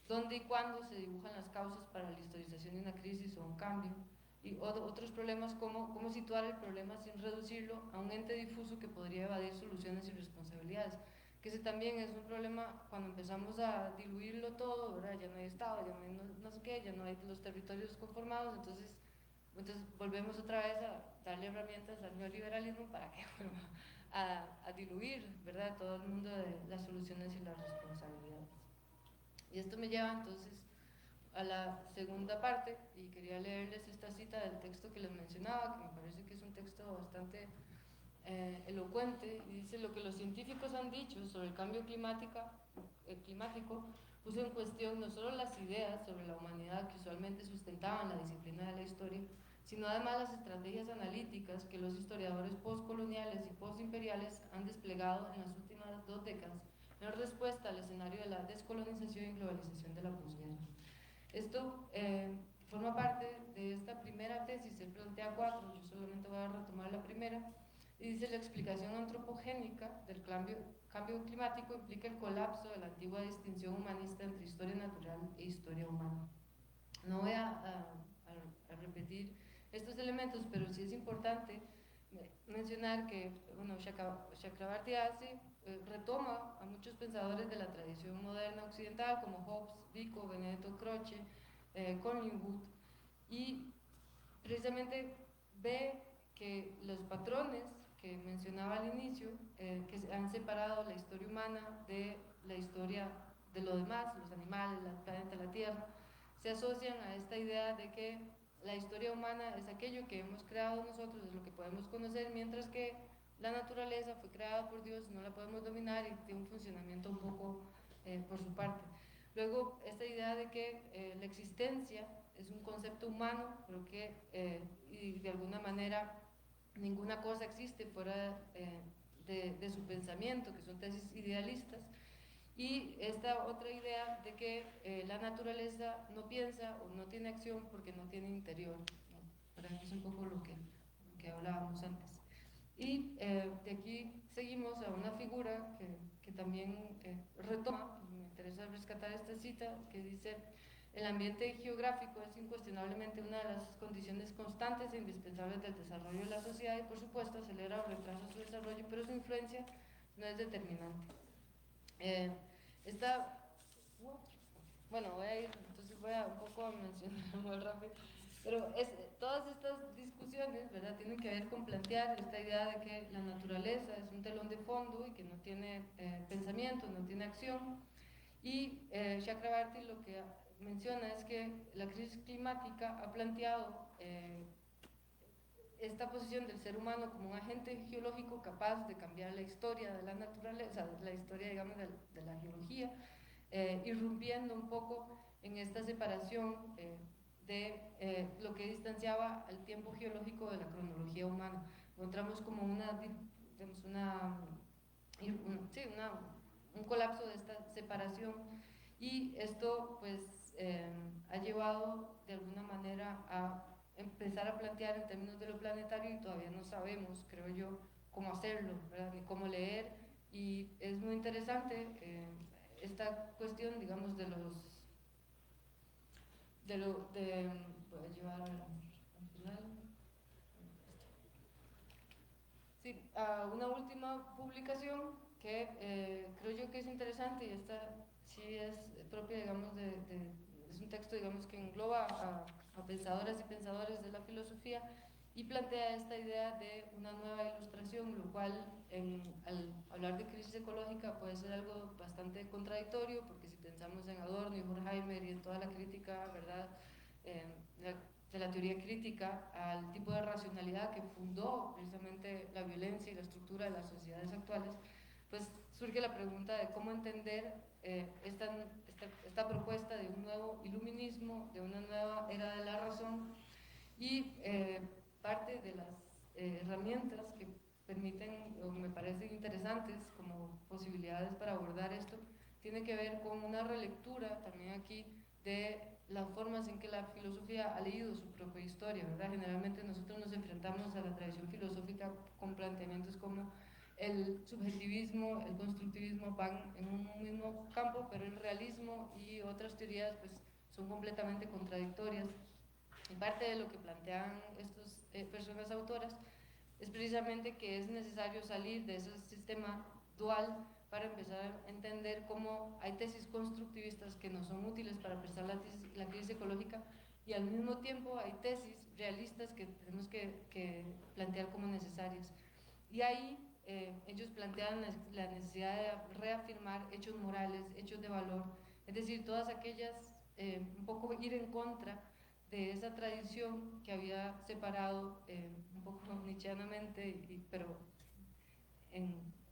¿Dónde y cuándo se dibujan las causas para la historización de una crisis o un cambio? Y otros problemas como cómo situar el problema sin reducirlo a un ente difuso que podría evadir soluciones y responsabilidades. Que ese también es un problema cuando empezamos a diluirlo todo, ¿verdad? Ya no hay Estado, ya no hay no sé qué, ya no hay los territorios conformados, entonces volvemos otra vez a darle herramientas al neoliberalismo para que vuelva a diluir, ¿verdad?, todo el mundo de las soluciones y las responsabilidades. Y esto me lleva entonces a la segunda parte, y quería leerles esta cita del texto que les mencionaba, que me parece que es un texto bastante elocuente, y dice: lo que los científicos han dicho sobre el cambio climático puso en cuestión no solo las ideas sobre la humanidad que usualmente sustentaban la disciplina de la historia, sino además las estrategias analíticas que los historiadores postcoloniales y postimperiales han desplegado en las últimas 2 décadas en respuesta al escenario de la descolonización y globalización de la posguerra. Esto forma parte de esta primera tesis, él plantea 4, yo solamente voy a retomar la primera, y dice: la explicación antropogénica del cambio climático implica el colapso de la antigua distinción humanista entre historia natural e historia humana. No voy a repetir estos elementos, pero sí es importante mencionar que, bueno, Chakrabarti retoma a muchos pensadores de la tradición moderna occidental como Hobbes, Vico, Benedetto Croce, Collingwood, y precisamente ve que los patrones que mencionaba al inicio, que han separado la historia humana de la historia de lo demás, los animales, el planeta, la Tierra, se asocian a esta idea de que la historia humana es aquello que hemos creado nosotros, es lo que podemos conocer, mientras que la naturaleza fue creada por Dios, no la podemos dominar y tiene un funcionamiento un poco por su parte. Luego, esta idea de que la existencia es un concepto humano, pero que y de alguna manera ninguna cosa existe fuera de su pensamiento, que son tesis idealistas, y esta otra idea de que la naturaleza no piensa o no tiene acción porque no tiene interior, ¿no? Para mí es un poco lo que hablábamos antes. Y de aquí seguimos a una figura que también retoma, me interesa rescatar esta cita, que dice: el ambiente geográfico es incuestionablemente una de las condiciones constantes e indispensables del desarrollo de la sociedad y por supuesto acelera o retrasa su desarrollo, pero su influencia no es determinante. Bueno, voy a un poco a mencionar muy rápido, pero todas estas discusiones, ¿verdad?, tienen que ver con plantear esta idea de que la naturaleza es un telón de fondo y que no tiene pensamiento, no tiene acción, y Chakrabarti lo que menciona es que la crisis climática ha planteado esta posición del ser humano como un agente geológico capaz de cambiar la historia de la naturaleza, la historia, digamos, de la geología, irrumpiendo un poco en esta separación de lo que distanciaba al tiempo geológico de la cronología humana. Encontramos como un colapso de esta separación, y esto pues ha llevado de alguna manera a empezar a plantear en términos de lo planetario, y todavía no sabemos, creo yo, cómo hacerlo, ¿verdad?, ni cómo leer, y es muy interesante esta cuestión, digamos, voy a llevar al final, sí, a una última publicación que creo yo que es interesante, y esta sí es propia, digamos, es un texto, digamos, que engloba a pensadoras y pensadores de la filosofía y plantea esta idea de una nueva ilustración, lo cual al hablar de crisis ecológica puede ser algo bastante contradictorio, porque si pensamos en Adorno y Horkheimer y en toda la crítica, ¿verdad?, de la teoría crítica al tipo de racionalidad que fundó precisamente la violencia y la estructura de las sociedades actuales, pues surge la pregunta de cómo entender esta propuesta de un nuevo iluminismo, de una nueva era de la razón, y parte de las herramientas que permiten o me parecen interesantes como posibilidades para abordar esto tiene que ver con una relectura también aquí de las formas en que la filosofía ha leído su propia historia, ¿verdad? Generalmente nosotros nos enfrentamos a la tradición filosófica con planteamientos como el subjetivismo, el constructivismo van en un mismo campo, pero el realismo y otras teorías pues son completamente contradictorias. Y parte de lo que plantean estas personas autoras es precisamente que es necesario salir de ese sistema dual para empezar a entender cómo hay tesis constructivistas que no son útiles para pensar la crisis ecológica y al mismo tiempo hay tesis realistas que tenemos que plantear como necesarias. Y ahí ellos plantean la necesidad de reafirmar hechos morales, hechos de valor, es decir, todas aquellas, un poco ir en contra de esa tradición que había separado un poco nietzscheanamente, pero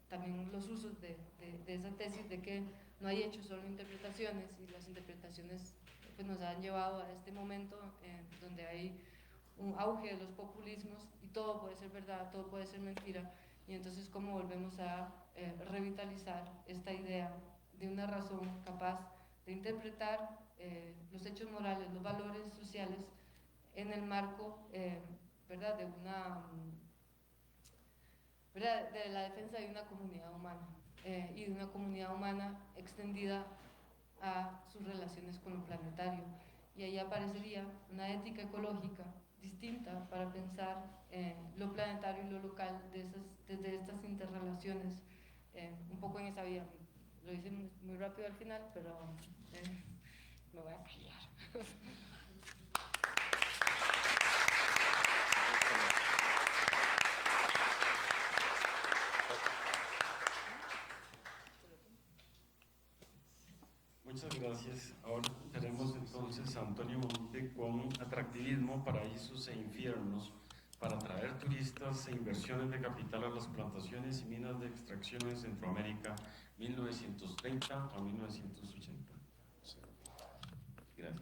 también los usos de esa tesis de que no hay hechos, solo interpretaciones, y las interpretaciones pues, nos han llevado a este momento donde hay un auge de los populismos y todo puede ser verdad, todo puede ser mentira, y entonces cómo volvemos a revitalizar esta idea de una razón capaz de interpretar los hechos morales, los valores sociales en el marco, ¿verdad?, de la defensa de una comunidad humana y de una comunidad humana extendida a sus relaciones con lo planetario. Y ahí aparecería una ética ecológica distinta para pensar lo planetario y lo local desde estas interrelaciones, un poco en esa vía. Lo hice muy rápido al final, pero me voy a callar. Muchas gracias. Ahora tenemos entonces a Antonio Monte con Atractivismo, Paraísos e Infiernos para atraer turistas e inversiones de capital a las plantaciones y minas de extracción en Centroamérica 1930 a 1980. Gracias.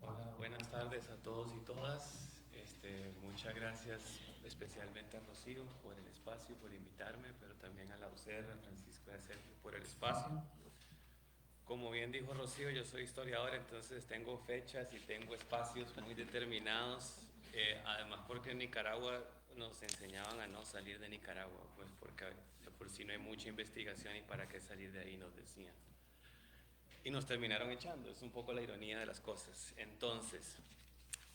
Hola, buenas tardes a todos y todas. Muchas gracias especialmente a Rocío por el espacio, por invitarme, pero también a la UCR, a Francisco y a Sergio por el espacio. Como bien dijo Rocío, yo soy historiador, entonces tengo fechas y tengo espacios muy determinados, además porque en Nicaragua nos enseñaban a no salir de Nicaragua, pues porque de por sí no hay mucha investigación y para qué salir de ahí nos decían. Y nos terminaron echando, es un poco la ironía de las cosas. Entonces,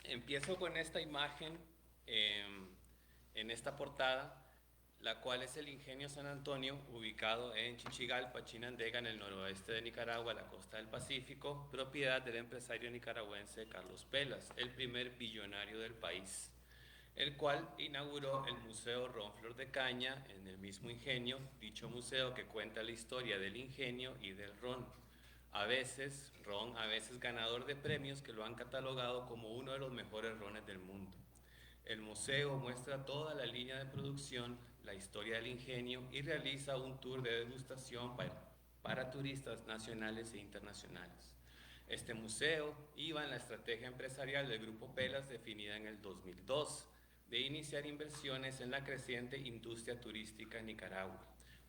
empiezo con esta imagen en esta portada, la cual es el Ingenio San Antonio, ubicado en Chichigalpa, Chinandega, en el noroeste de Nicaragua, la costa del Pacífico, propiedad del empresario nicaragüense Carlos Pelas, el primer billonario del país, el cual inauguró el Museo Ron Flor de Caña en el mismo ingenio, dicho museo que cuenta la historia del ingenio y del ron. A veces ganador de premios que lo han catalogado como uno de los mejores rones del mundo. El museo muestra toda la línea de producción, la historia del ingenio y realiza un tour de degustación para turistas nacionales e internacionales. Este museo iba en la estrategia empresarial del Grupo Pelas definida en el 2002, de iniciar inversiones en la creciente industria turística en Nicaragua.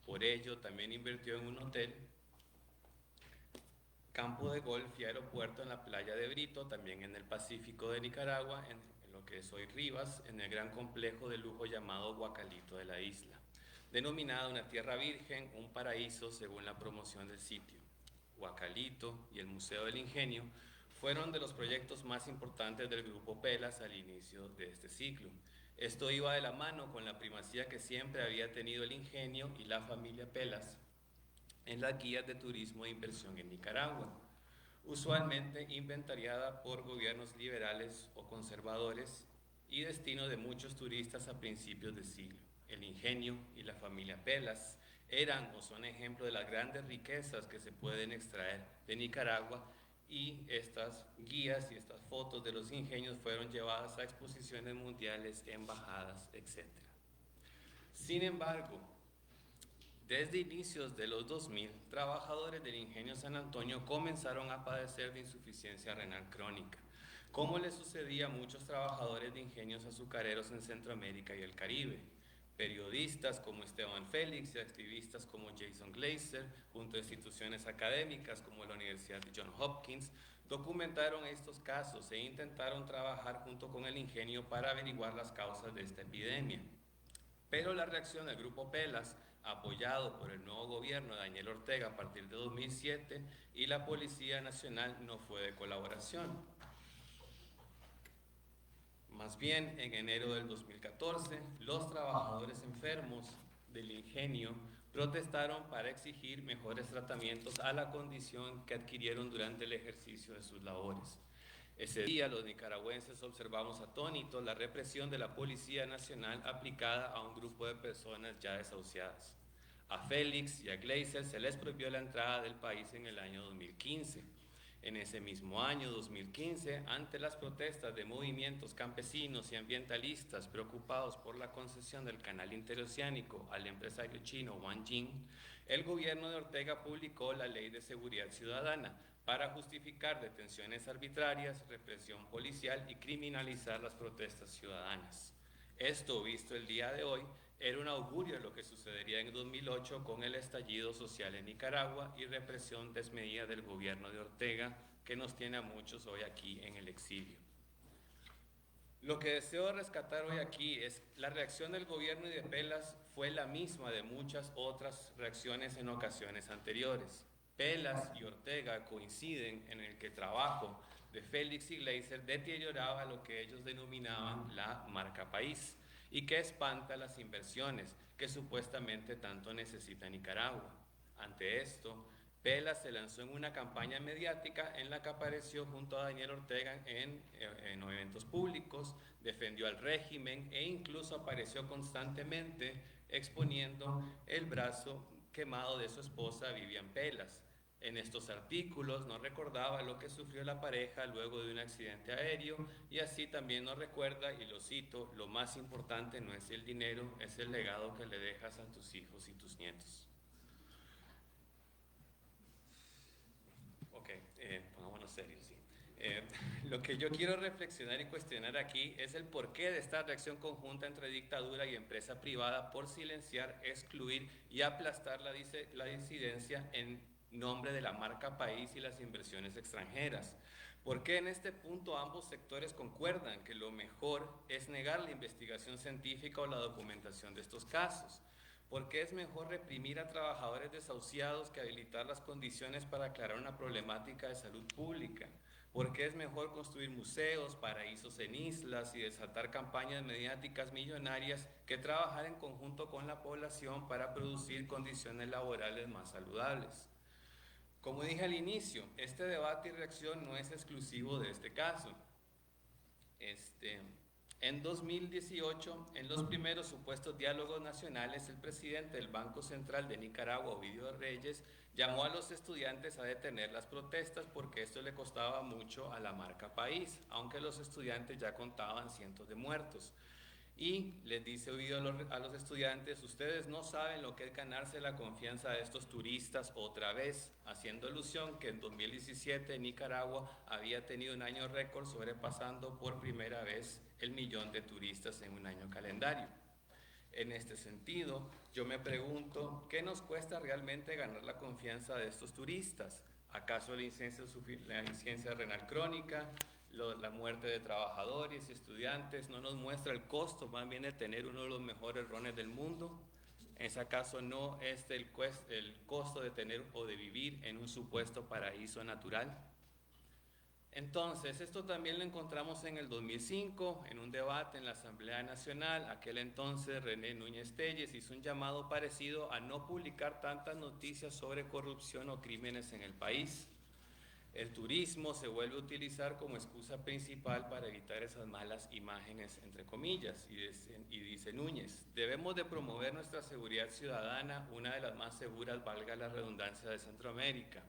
Por ello, también invirtió en un hotel, campo de golf y aeropuerto en la playa de Brito, también en el Pacífico de Nicaragua, en lo que es hoy Rivas, en el gran complejo de lujo llamado Guacalito de la isla, denominada una tierra virgen, un paraíso según la promoción del sitio. Guacalito y el Museo del Ingenio fueron de los proyectos más importantes del Grupo Pelas al inicio de este ciclo. Esto iba de la mano con la primacía que siempre había tenido el ingenio y la familia Pelas en las guías de turismo e inversión en Nicaragua, usualmente inventariada por gobiernos liberales o conservadores y destino de muchos turistas a principios de siglo. El ingenio y la familia Pelas eran o son ejemplo de las grandes riquezas que se pueden extraer de Nicaragua, y estas guías y estas fotos de los ingenios fueron llevadas a exposiciones mundiales, embajadas, etc. Sin embargo, desde inicios de los 2000, trabajadores del Ingenio San Antonio comenzaron a padecer de insuficiencia renal crónica, como le sucedía a muchos trabajadores de ingenios azucareros en Centroamérica y el Caribe. Periodistas como Esteban Félix y activistas como Jason Glazer, junto a instituciones académicas como la Universidad de Johns Hopkins, documentaron estos casos e intentaron trabajar junto con el ingenio para averiguar las causas de esta epidemia. Pero la reacción del Grupo Pelas, apoyado por el nuevo gobierno de Daniel Ortega a partir de 2007, y la Policía Nacional no fue de colaboración. Más bien, en enero del 2014, los trabajadores enfermos del ingenio protestaron para exigir mejores tratamientos a la condición que adquirieron durante el ejercicio de sus labores. Ese día los nicaragüenses observamos atónitos la represión de la Policía Nacional aplicada a un grupo de personas ya desahuciadas. A Félix y a Glazer se les prohibió la entrada del país en el año 2015. En ese mismo año, 2015, ante las protestas de movimientos campesinos y ambientalistas preocupados por la concesión del canal interoceánico al empresario chino Wang Jing, el gobierno de Ortega publicó la Ley de Seguridad Ciudadana para justificar detenciones arbitrarias, represión policial y criminalizar las protestas ciudadanas. Esto, visto el día de hoy, era un augurio de lo que sucedería en 2008 con el estallido social en Nicaragua y represión desmedida del gobierno de Ortega, que nos tiene a muchos hoy aquí en el exilio. Lo que deseo rescatar hoy aquí es la reacción del gobierno y de Pelas fue la misma de muchas otras reacciones en ocasiones anteriores. Pelas y Ortega coinciden en el que el trabajo de Félix y Glazer deterioraba lo que ellos denominaban la marca país y que espanta las inversiones que supuestamente tanto necesita Nicaragua. Ante esto, Pelas se lanzó en una campaña mediática en la que apareció junto a Daniel Ortega en eventos públicos, defendió al régimen e incluso apareció constantemente exponiendo el brazo quemado de su esposa Vivian Pelas. En estos artículos nos recordaba lo que sufrió la pareja luego de un accidente aéreo y así también nos recuerda, y lo cito, lo más importante no es el dinero, es el legado que le dejas a tus hijos y tus nietos. Ok, pongámonos serios, sí. Lo que yo quiero reflexionar y cuestionar aquí es el porqué de esta reacción conjunta entre dictadura y empresa privada por silenciar, excluir y aplastar la disidencia en nombre de la marca país y las inversiones extranjeras. ¿Por qué en este punto ambos sectores concuerdan que lo mejor es negar la investigación científica o la documentación de estos casos? ¿Por qué es mejor reprimir a trabajadores desahuciados que habilitar las condiciones para aclarar una problemática de salud pública? ¿Por qué es mejor construir museos, paraísos en islas y desatar campañas mediáticas millonarias que trabajar en conjunto con la población para producir condiciones laborales más saludables? Como dije al inicio, este debate y reacción no es exclusivo de este caso. En 2018, en los primeros supuestos diálogos nacionales, el presidente del Banco Central de Nicaragua, Ovidio Reyes, llamó a los estudiantes a detener las protestas porque esto le costaba mucho a la marca país, aunque los estudiantes ya contaban cientos de muertos. Y les dice Ovidio a los estudiantes: ustedes no saben lo que es ganarse la confianza de estos turistas otra vez, haciendo alusión que en 2017 Nicaragua había tenido un año récord, sobrepasando por primera vez el 1.000.000 de turistas en un año calendario. En este sentido, yo me pregunto, ¿qué nos cuesta realmente ganar la confianza de estos turistas? ¿Acaso la insuficiencia renal crónica, la muerte de trabajadores y estudiantes no nos muestra el costo más bien de tener uno de los mejores rones del mundo? ¿Es acaso no el costo de tener o de vivir en un supuesto paraíso natural? Entonces, esto también lo encontramos en el 2005, en un debate en la Asamblea Nacional. Aquel entonces René Núñez Telles hizo un llamado parecido a no publicar tantas noticias sobre corrupción o crímenes en el país. El turismo se vuelve a utilizar como excusa principal para evitar esas malas imágenes, entre comillas, y dice Núñez: debemos de promover nuestra seguridad ciudadana, una de las más seguras, valga la redundancia, de Centroamérica.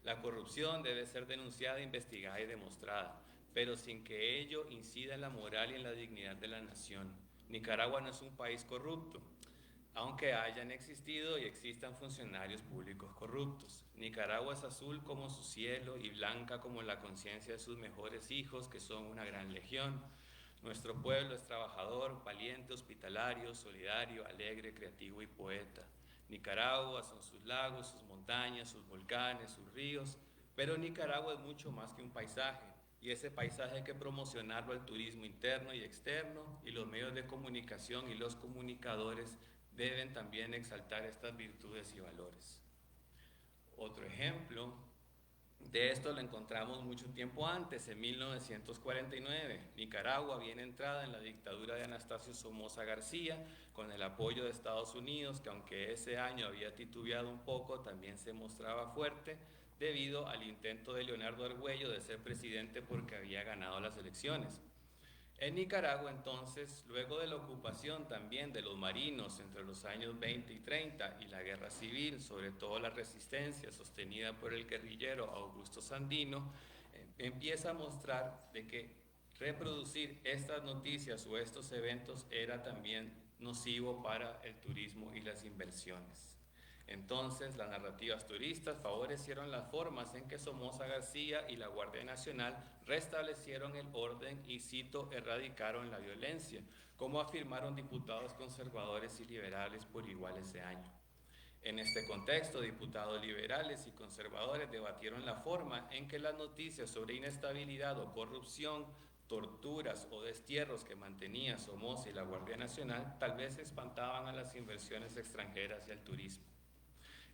La corrupción debe ser denunciada, investigada y demostrada, pero sin que ello incida en la moral y en la dignidad de la nación. Nicaragua no es un país corrupto, aunque hayan existido y existan funcionarios públicos corruptos. Nicaragua es azul como su cielo y blanca como la conciencia de sus mejores hijos, que son una gran legión. Nuestro pueblo es trabajador, valiente, hospitalario, solidario, alegre, creativo y poeta. Nicaragua son sus lagos, sus montañas, sus volcanes, sus ríos, pero Nicaragua es mucho más que un paisaje, y ese paisaje hay que promocionarlo al turismo interno y externo, y los medios de comunicación y los comunicadores deben también exaltar estas virtudes y valores. Otro ejemplo de esto lo encontramos mucho tiempo antes, en 1949. Nicaragua bien entrada en la dictadura de Anastasio Somoza García, con el apoyo de Estados Unidos, que aunque ese año había titubeado un poco, también se mostraba fuerte debido al intento de Leonardo Argüello de ser presidente porque había ganado las elecciones. En Nicaragua, entonces, luego de la ocupación también de los marinos entre los años 20 y 30 y la guerra civil, sobre todo la resistencia sostenida por el guerrillero Augusto Sandino, empieza a mostrar de que reproducir estas noticias o estos eventos era también nocivo para el turismo y las inversiones. Entonces, las narrativas turistas favorecieron las formas en que Somoza García y la Guardia Nacional restablecieron el orden y, cito, erradicaron la violencia, como afirmaron diputados conservadores y liberales por igual ese año. En este contexto, diputados liberales y conservadores debatieron la forma en que las noticias sobre inestabilidad o corrupción, torturas o destierros que mantenía Somoza y la Guardia Nacional tal vez espantaban a las inversiones extranjeras y al turismo.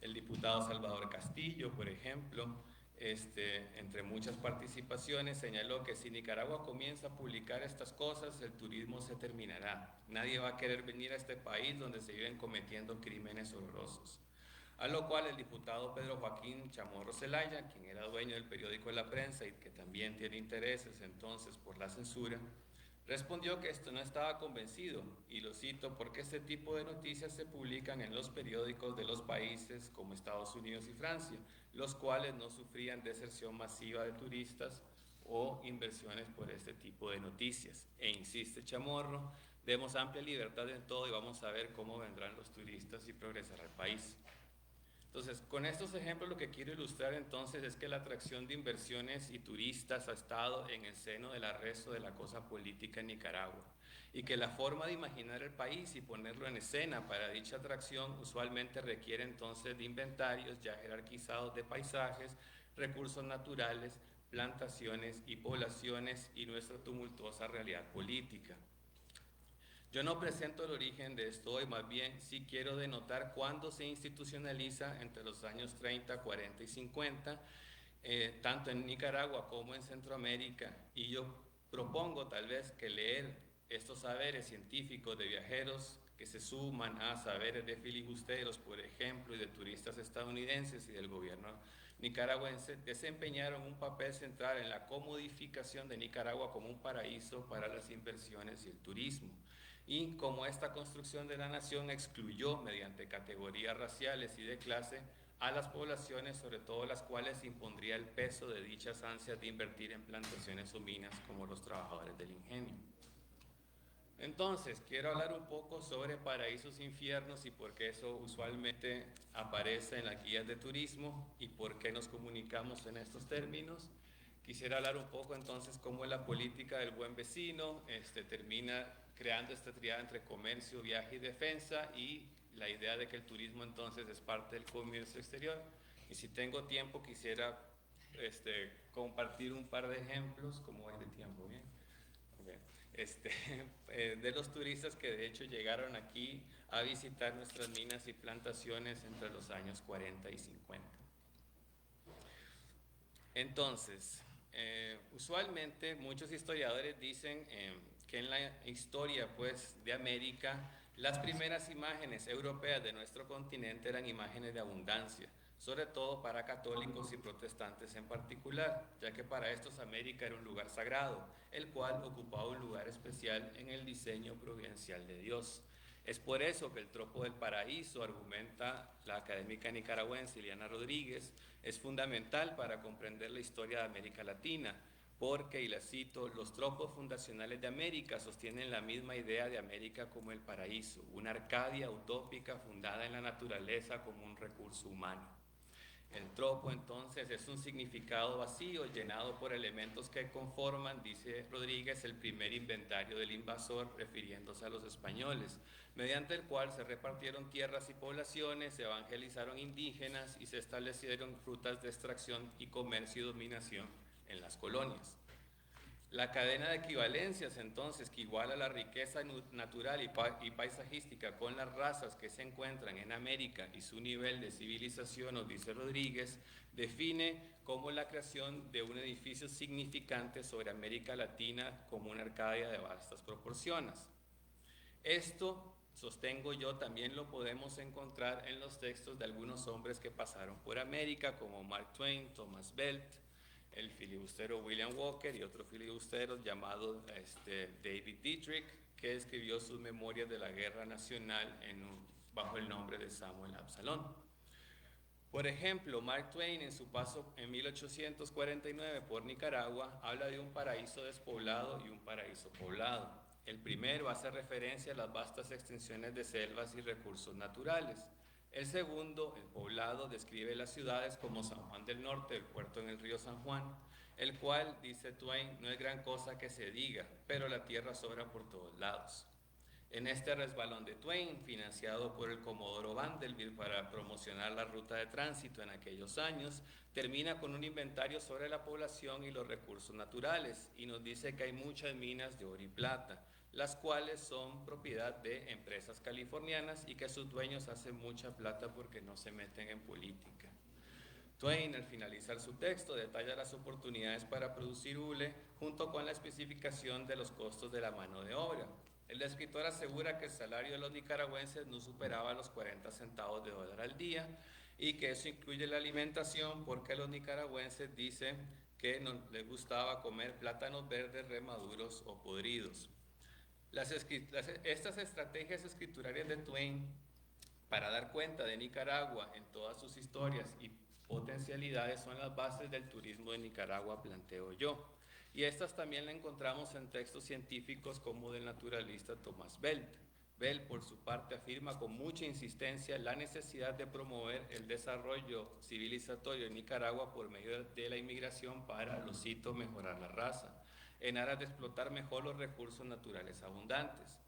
El diputado Salvador Castillo, por ejemplo, entre muchas participaciones, señaló que si Nicaragua comienza a publicar estas cosas, el turismo se terminará. Nadie va a querer venir a este país donde se viven cometiendo crímenes horrorosos. A lo cual el diputado Pedro Joaquín Chamorro Zelaya, quien era dueño del periódico La Prensa y que también tiene intereses entonces por la censura, respondió que esto no estaba convencido, y lo cito, porque este tipo de noticias se publican en los periódicos de los países como Estados Unidos y Francia, los cuales no sufrían deserción masiva de turistas o inversiones por este tipo de noticias. E insiste Chamorro, demos amplia libertad en todo y vamos a ver cómo vendrán los turistas y progresará el país. Entonces, con estos ejemplos lo que quiero ilustrar entonces es que la atracción de inversiones y turistas ha estado en el seno del arresto de la cosa política en Nicaragua, y que la forma de imaginar el país y ponerlo en escena para dicha atracción usualmente requiere entonces de inventarios ya jerarquizados de paisajes, recursos naturales, plantaciones y poblaciones y nuestra tumultuosa realidad política. Yo no presento el origen de esto hoy, más bien sí quiero denotar cuándo se institucionaliza entre los años 30, 40 y 50, tanto en Nicaragua como en Centroamérica, y yo propongo tal vez que leer estos saberes científicos de viajeros que se suman a saberes de filibusteros, por ejemplo, y de turistas estadounidenses y del gobierno nicaragüense, desempeñaron un papel central en la comodificación de Nicaragua como un paraíso para las inversiones y el turismo. Y como esta construcción de la nación excluyó mediante categorías raciales y de clase a las poblaciones, sobre todo las cuales impondría el peso de dichas ansias de invertir en plantaciones o minas como los trabajadores del ingenio. Entonces, quiero hablar un poco sobre paraísos e infiernos y por qué eso usualmente aparece en las guías de turismo y por qué nos comunicamos en estos términos. Quisiera hablar un poco entonces cómo la política del buen vecino termina creando esta triada entre comercio, viaje y defensa, y la idea de que el turismo entonces es parte del comercio exterior. Y si tengo tiempo quisiera compartir un par de ejemplos, como hay de tiempo, ¿bien? Okay. De los turistas que de hecho llegaron aquí a visitar nuestras minas y plantaciones entre los años 40 y 50. Entonces, usualmente muchos historiadores dicen que en la historia pues, de América, las primeras imágenes europeas de nuestro continente eran imágenes de abundancia, sobre todo para católicos y protestantes en particular, ya que para estos América era un lugar sagrado, el cual ocupaba un lugar especial en el diseño providencial de Dios. Es por eso que el tropo del paraíso, argumenta la académica nicaragüense Ileana Rodríguez, es fundamental para comprender la historia de América Latina, porque, y la cito, los tropos fundacionales de América sostienen la misma idea de América como el paraíso, una Arcadia utópica fundada en la naturaleza como un recurso humano. El tropo, entonces, es un significado vacío llenado por elementos que conforman, dice Rodríguez, el primer inventario del invasor, refiriéndose a los españoles, mediante el cual se repartieron tierras y poblaciones, se evangelizaron indígenas y se establecieron rutas de extracción y comercio y dominación en las colonias. La cadena de equivalencias, entonces, que iguala la riqueza natural y paisajística con las razas que se encuentran en América y su nivel de civilización, nos dice Rodríguez, define como la creación de un edificio significante sobre América Latina como una Arcadia de vastas proporciones. Esto, sostengo yo, también lo podemos encontrar en los textos de algunos hombres que pasaron por América, como Mark Twain, Thomas Belt, el filibustero William Walker y otro filibustero llamado David Dietrich, que escribió sus memorias de la Guerra Nacional bajo el nombre de Samuel Absalón. Por ejemplo, Mark Twain, en su paso en 1849 por Nicaragua, habla de un paraíso despoblado y un paraíso poblado. El primero hace referencia a las vastas extensiones de selvas y recursos naturales. El segundo, el poblado, describe las ciudades como San Juan del Norte, el puerto en el río San Juan, el cual, dice Twain, no es gran cosa que se diga, pero la tierra sobra por todos lados. En este resbalón de Twain, financiado por el Comodoro Vanderbilt para promocionar la ruta de tránsito en aquellos años, termina con un inventario sobre la población y los recursos naturales y nos dice que hay muchas minas de oro y plata, las cuales son propiedad de empresas californianas y que sus dueños hacen mucha plata porque no se meten en política. Twain, al finalizar su texto, detalla las oportunidades para producir hule junto con la especificación de los costos de la mano de obra. El escritor asegura que el salario de los nicaragüenses no superaba los 40 centavos de dólar al día y que eso incluye la alimentación porque los nicaragüenses dicen que no les gustaba comer plátanos verdes remaduros o podridos. Estas estrategias escriturarias de Twain para dar cuenta de Nicaragua en todas sus historias y potencialidades son las bases del turismo de Nicaragua, planteo yo. Y estas también las encontramos en textos científicos como del naturalista Thomas Belt. Belt, por su parte, afirma con mucha insistencia la necesidad de promover el desarrollo civilizatorio en Nicaragua por medio de la inmigración para, lo cito, mejorar la raza, en aras de explotar mejor los recursos naturales abundantes.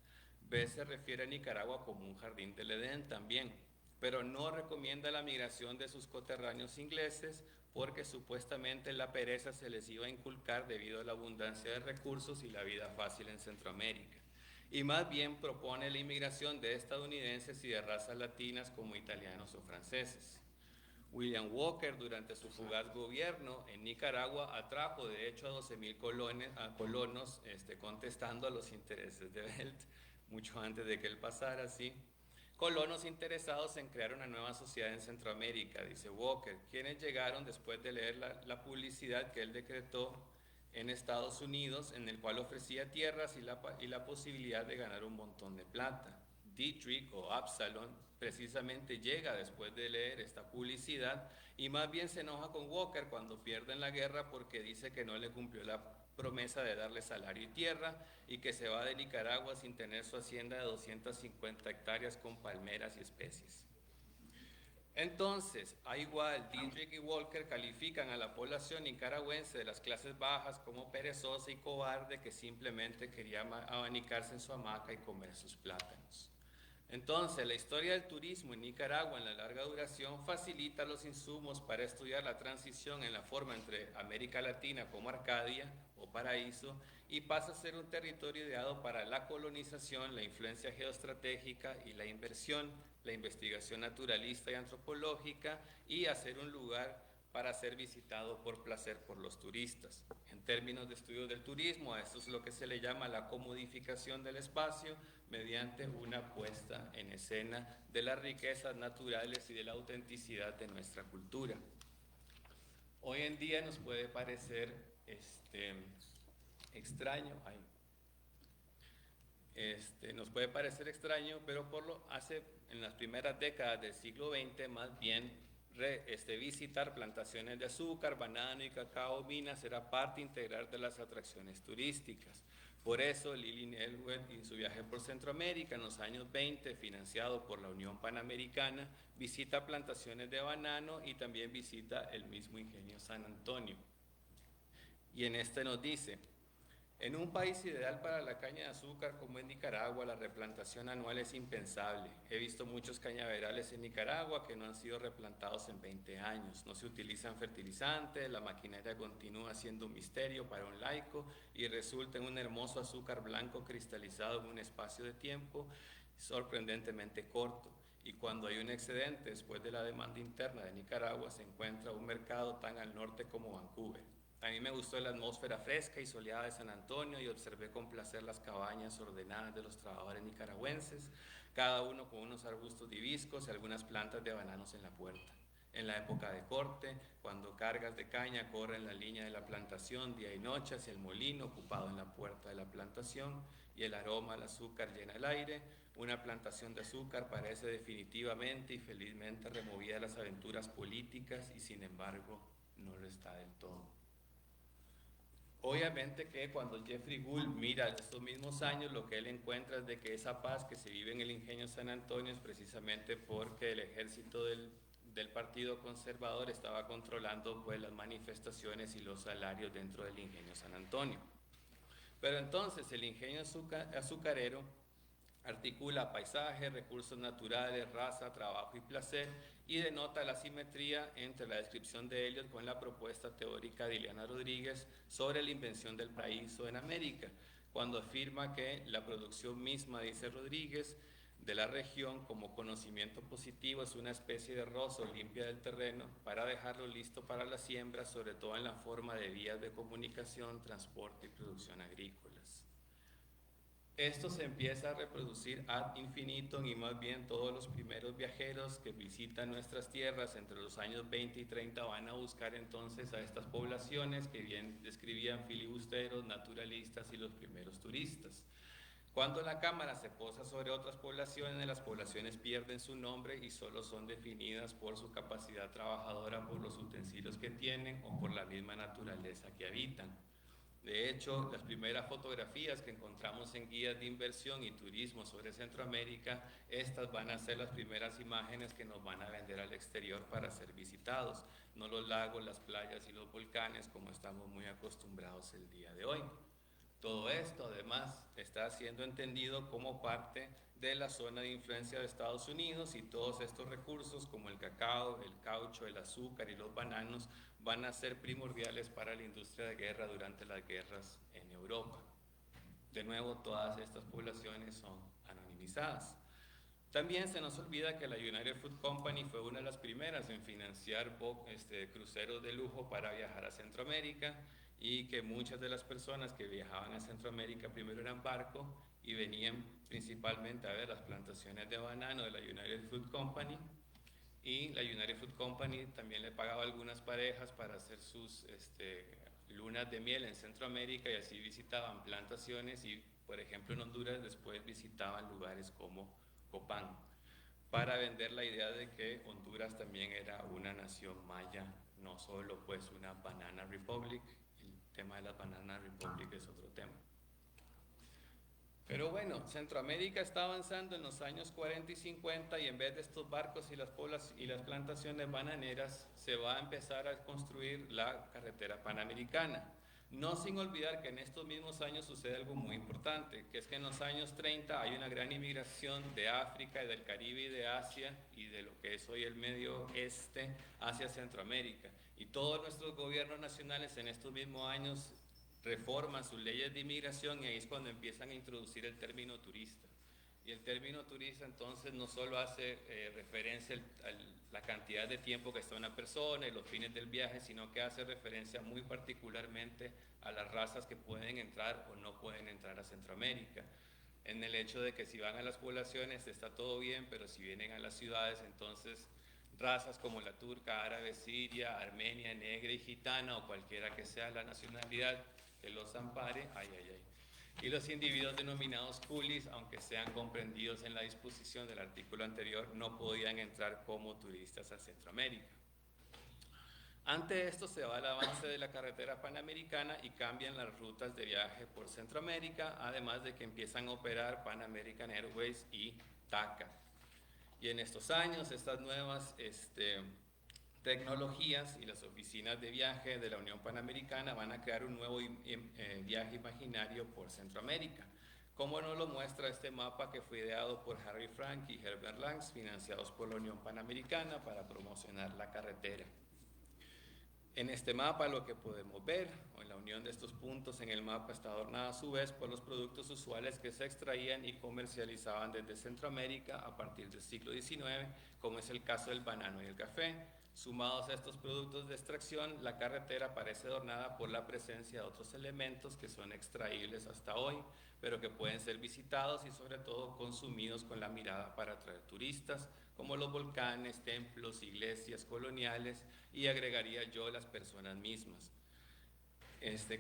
Belt se refiere a Nicaragua como un jardín del Edén también, pero no recomienda la migración de sus coterráneos ingleses porque supuestamente la pereza se les iba a inculcar debido a la abundancia de recursos y la vida fácil en Centroamérica. Y más bien propone la inmigración de estadounidenses y de razas latinas como italianos o franceses. William Walker, durante su fugaz gobierno en Nicaragua, atrajo de hecho a 12,000 colonos contestando a los intereses de Belt, mucho antes de que él pasara, ¿sí? Colonos interesados en crear una nueva sociedad en Centroamérica, dice Walker, quienes llegaron después de leer la publicidad que él decretó en Estados Unidos, en el cual ofrecía tierras y la posibilidad de ganar un montón de plata. Dietrich o Absalón precisamente llega después de leer esta publicidad y más bien se enoja con Walker cuando pierden la guerra porque dice que no le cumplió la promesa de darle salario y tierra y que se va de Nicaragua sin tener su hacienda de 250 hectáreas con palmeras y especies. Entonces, a igual, Dietrich y Walker califican a la población nicaragüense de las clases bajas como perezosa y cobarde que simplemente quería abanicarse en su hamaca y comer sus plátanos. Entonces, la historia del turismo en Nicaragua en la larga duración facilita los insumos para estudiar la transición en la forma entre América Latina como Arcadia o paraíso y pasa a ser un territorio ideado para la colonización, la influencia geoestratégica y la inversión, la investigación naturalista y antropológica y a ser un lugar para ser visitado por placer por los turistas. En términos de estudios del turismo, a esto es lo que se le llama la comodificación del espacio mediante una puesta en escena de las riquezas naturales y de la autenticidad de nuestra cultura. Hoy en día nos puede parecer extraño, nos puede parecer extraño, pero en las primeras décadas del siglo XX, más bien visitar plantaciones de azúcar, banano y cacao, minas, era parte integral de las atracciones turísticas. Por eso, Lili Elwet, en su viaje por Centroamérica en los años 20, financiado por la Unión Panamericana, visita plantaciones de banano y también visita el mismo ingenio San Antonio. Y en nos dice: en un país ideal para la caña de azúcar como es Nicaragua, la replantación anual es impensable. He visto muchos cañaverales en Nicaragua que no han sido replantados en 20 años. No se utilizan fertilizantes, la maquinaria continúa siendo un misterio para un laico y resulta en un hermoso azúcar blanco cristalizado en un espacio de tiempo sorprendentemente corto. Y cuando hay un excedente después de la demanda interna de Nicaragua, se encuentra un mercado tan al norte como Vancouver. A mí me gustó la atmósfera fresca y soleada de San Antonio y observé con placer las cabañas ordenadas de los trabajadores nicaragüenses, cada uno con unos arbustos de hibiscos y algunas plantas de bananos en la puerta. En la época de corte, cuando cargas de caña corren la línea de la plantación día y noche hacia el molino ocupado en la puerta de la plantación y el aroma al azúcar llena el aire, una plantación de azúcar parece definitivamente y felizmente removida de las aventuras políticas y sin embargo no lo está del todo. Obviamente que cuando Jeffrey Gould mira estos mismos años, lo que él encuentra es de que esa paz que se vive en el ingenio San Antonio es precisamente porque el ejército del Partido Conservador estaba controlando pues las manifestaciones y los salarios dentro del ingenio San Antonio. Pero entonces el ingenio azucarero articula paisaje, recursos naturales, raza, trabajo y placer y denota la simetría entre la descripción de Eliot con la propuesta teórica de Ileana Rodríguez sobre la invención del paraíso en América, cuando afirma que la producción misma, dice Rodríguez, de la región como conocimiento positivo es una especie de rozo limpia del terreno para dejarlo listo para la siembra, sobre todo en la forma de vías de comunicación, transporte y producción agrícolas. Esto se empieza a reproducir ad infinitum y más bien todos los primeros viajeros que visitan nuestras tierras entre los años 20 y 30 van a buscar entonces a estas poblaciones que bien describían filibusteros, naturalistas y los primeros turistas. Cuando la cámara se posa sobre otras poblaciones, las poblaciones pierden su nombre y solo son definidas por su capacidad trabajadora, por los utensilios que tienen o por la misma naturaleza que habitan. De hecho, las primeras fotografías que encontramos en guías de inversión y turismo sobre Centroamérica, estas van a ser las primeras imágenes que nos van a vender al exterior para ser visitados, no los lagos, las playas y los volcanes como estamos muy acostumbrados el día de hoy. Todo esto, además, está siendo entendido como parte de la zona de influencia de Estados Unidos y todos estos recursos como el cacao, el caucho, el azúcar y los bananos van a ser primordiales para la industria de guerra durante las guerras en Europa. De nuevo, todas estas poblaciones son anonimizadas. También se nos olvida que la United Fruit Company fue una de las primeras en financiar cruceros de lujo para viajar a Centroamérica y que muchas de las personas que viajaban a Centroamérica primero eran barco y venían principalmente a ver las plantaciones de banano de la United Fruit Company, y la United Fruit Company también le pagaba a algunas parejas para hacer sus lunas de miel en Centroamérica y así visitaban plantaciones y, por ejemplo, en Honduras después visitaban lugares como Copán para vender la idea de que Honduras también era una nación maya, no solo pues una Banana Republic. El tema de la Banana Republic es otro tema. Pero bueno, Centroamérica está avanzando en los años 40 y 50 y en vez de estos barcos y las plantaciones bananeras, se va a empezar a construir la carretera panamericana. No sin olvidar que en estos mismos años sucede algo muy importante, que es que en los años 30 hay una gran inmigración de África y del Caribe y de Asia y de lo que es hoy el Medio Oeste hacia Centroamérica. Y todos nuestros gobiernos nacionales en estos mismos años reforman sus leyes de inmigración y ahí es cuando empiezan a introducir el término turista. Y el término turista entonces no solo hace referencia a la cantidad de tiempo que está una persona y los fines del viaje, sino que hace referencia muy particularmente a las razas que pueden entrar o no pueden entrar a Centroamérica. En el hecho de que si van a las poblaciones está todo bien, pero si vienen a las ciudades, entonces razas como la turca, árabe, siria, armenia, negra y gitana o cualquiera que sea la nacionalidad que los ampare, y los individuos denominados coolies, aunque sean comprendidos en la disposición del artículo anterior, no podían entrar como turistas a Centroamérica. Ante esto se va el avance de la carretera panamericana y cambian las rutas de viaje por Centroamérica, además de que empiezan a operar Pan American Airways y TACA. Y en estos años, estas nuevas tecnologías y las oficinas de viaje de la Unión Panamericana van a crear un nuevo viaje imaginario por Centroamérica, como nos lo muestra este mapa que fue ideado por Harry Frank y Herbert Langs, financiados por la Unión Panamericana para promocionar la carretera. En este mapa lo que podemos ver, o en la unión de estos puntos en el mapa, está adornada a su vez por los productos usuales que se extraían y comercializaban desde Centroamérica a partir del siglo XIX, como es el caso del banano y el café. Sumados a estos productos de extracción, la carretera parece adornada por la presencia de otros elementos que son extraíbles hasta hoy, pero que pueden ser visitados y sobre todo consumidos con la mirada para atraer turistas, como los volcanes, templos, iglesias coloniales y agregaría yo las personas mismas.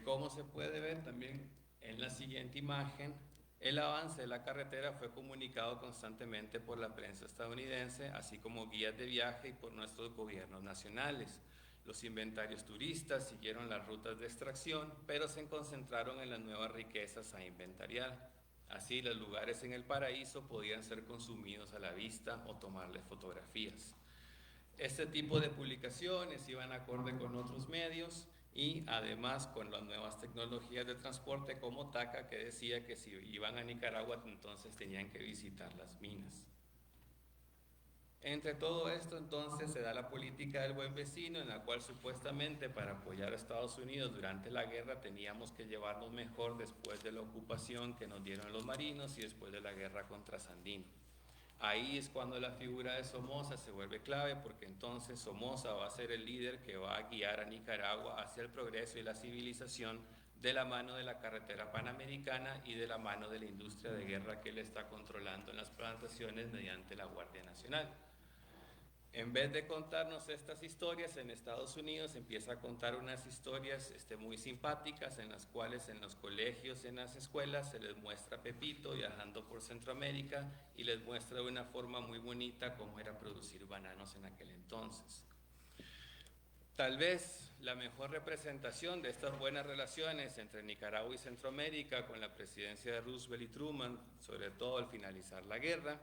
Como se puede ver también en la siguiente imagen, el avance de la carretera fue comunicado constantemente por la prensa estadounidense, así como guías de viaje y por nuestros gobiernos nacionales. Los inventarios turistas siguieron las rutas de extracción, pero se concentraron en las nuevas riquezas a inventariar. Así, los lugares en el paraíso podían ser consumidos a la vista o tomarle fotografías. Este tipo de publicaciones iban acorde con otros medios y además con las nuevas tecnologías de transporte como TACA, que decía que si iban a Nicaragua entonces tenían que visitar las minas. Entre todo esto entonces se da la política del buen vecino, en la cual supuestamente para apoyar a Estados Unidos durante la guerra teníamos que llevarnos mejor después de la ocupación que nos dieron los marinos y después de la guerra contra Sandino. Ahí es cuando la figura de Somoza se vuelve clave, porque entonces Somoza va a ser el líder que va a guiar a Nicaragua hacia el progreso y la civilización de la mano de la carretera panamericana y de la mano de la industria de guerra que él está controlando en las plantaciones mediante la Guardia Nacional. En vez de contarnos estas historias, en Estados Unidos empieza a contar unas historias muy simpáticas en las cuales en los colegios, en las escuelas, se les muestra a Pepito viajando por Centroamérica y les muestra de una forma muy bonita cómo era producir bananos en aquel entonces. Tal vez la mejor representación de estas buenas relaciones entre Nicaragua y Centroamérica con la presidencia de Roosevelt y Truman, sobre todo al finalizar la guerra,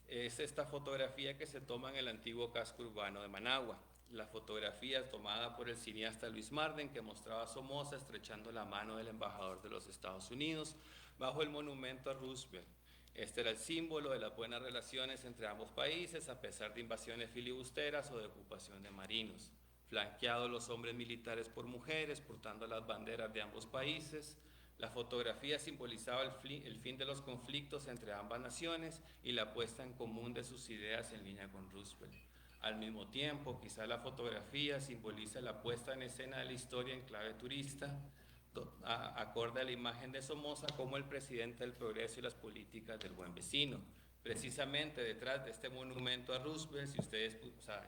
es esta fotografía que se toma en el antiguo casco urbano de Managua. La fotografía tomada por el cineasta Luis Marden, que mostraba a Somoza estrechando la mano del embajador de los Estados Unidos bajo el monumento a Roosevelt. Este era el símbolo de las buenas relaciones entre ambos países, a pesar de invasiones filibusteras o de ocupación de marinos. Flanqueados los hombres militares por mujeres, portando las banderas de ambos países. La fotografía simbolizaba el fin de los conflictos entre ambas naciones y la puesta en común de sus ideas en línea con Roosevelt. Al mismo tiempo, quizá la fotografía simboliza la puesta en escena de la historia en clave turista, acorde a la imagen de Somoza como el presidente del progreso y las políticas del buen vecino. Precisamente detrás de este monumento a Roosevelt, si ustedes,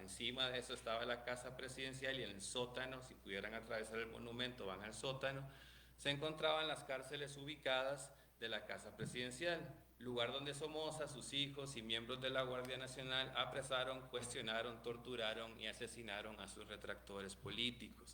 encima de eso estaba la casa presidencial y en el sótano, si pudieran atravesar el monumento, van al sótano, se encontraban las cárceles ubicadas de la Casa Presidencial, lugar donde Somoza, sus hijos y miembros de la Guardia Nacional apresaron, cuestionaron, torturaron y asesinaron a sus retractores políticos,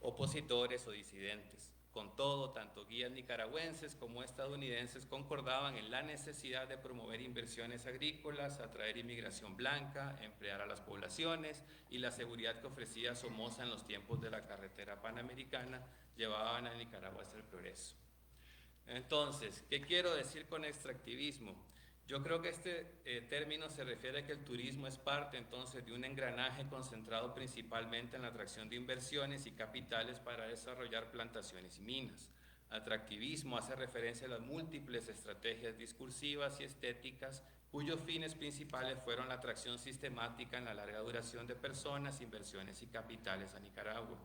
opositores o disidentes. Con todo, tanto guías nicaragüenses como estadounidenses concordaban en la necesidad de promover inversiones agrícolas, atraer inmigración blanca, emplear a las poblaciones y la seguridad que ofrecía Somoza en los tiempos de la carretera panamericana llevaban a Nicaragua hacia el progreso. Entonces, ¿qué quiero decir con extractivismo? Yo creo que este término se refiere a que el turismo es parte entonces de un engranaje concentrado principalmente en la atracción de inversiones y capitales para desarrollar plantaciones y minas. Atractivismo hace referencia a las múltiples estrategias discursivas y estéticas cuyos fines principales fueron la atracción sistemática en la larga duración de personas, inversiones y capitales a Nicaragua.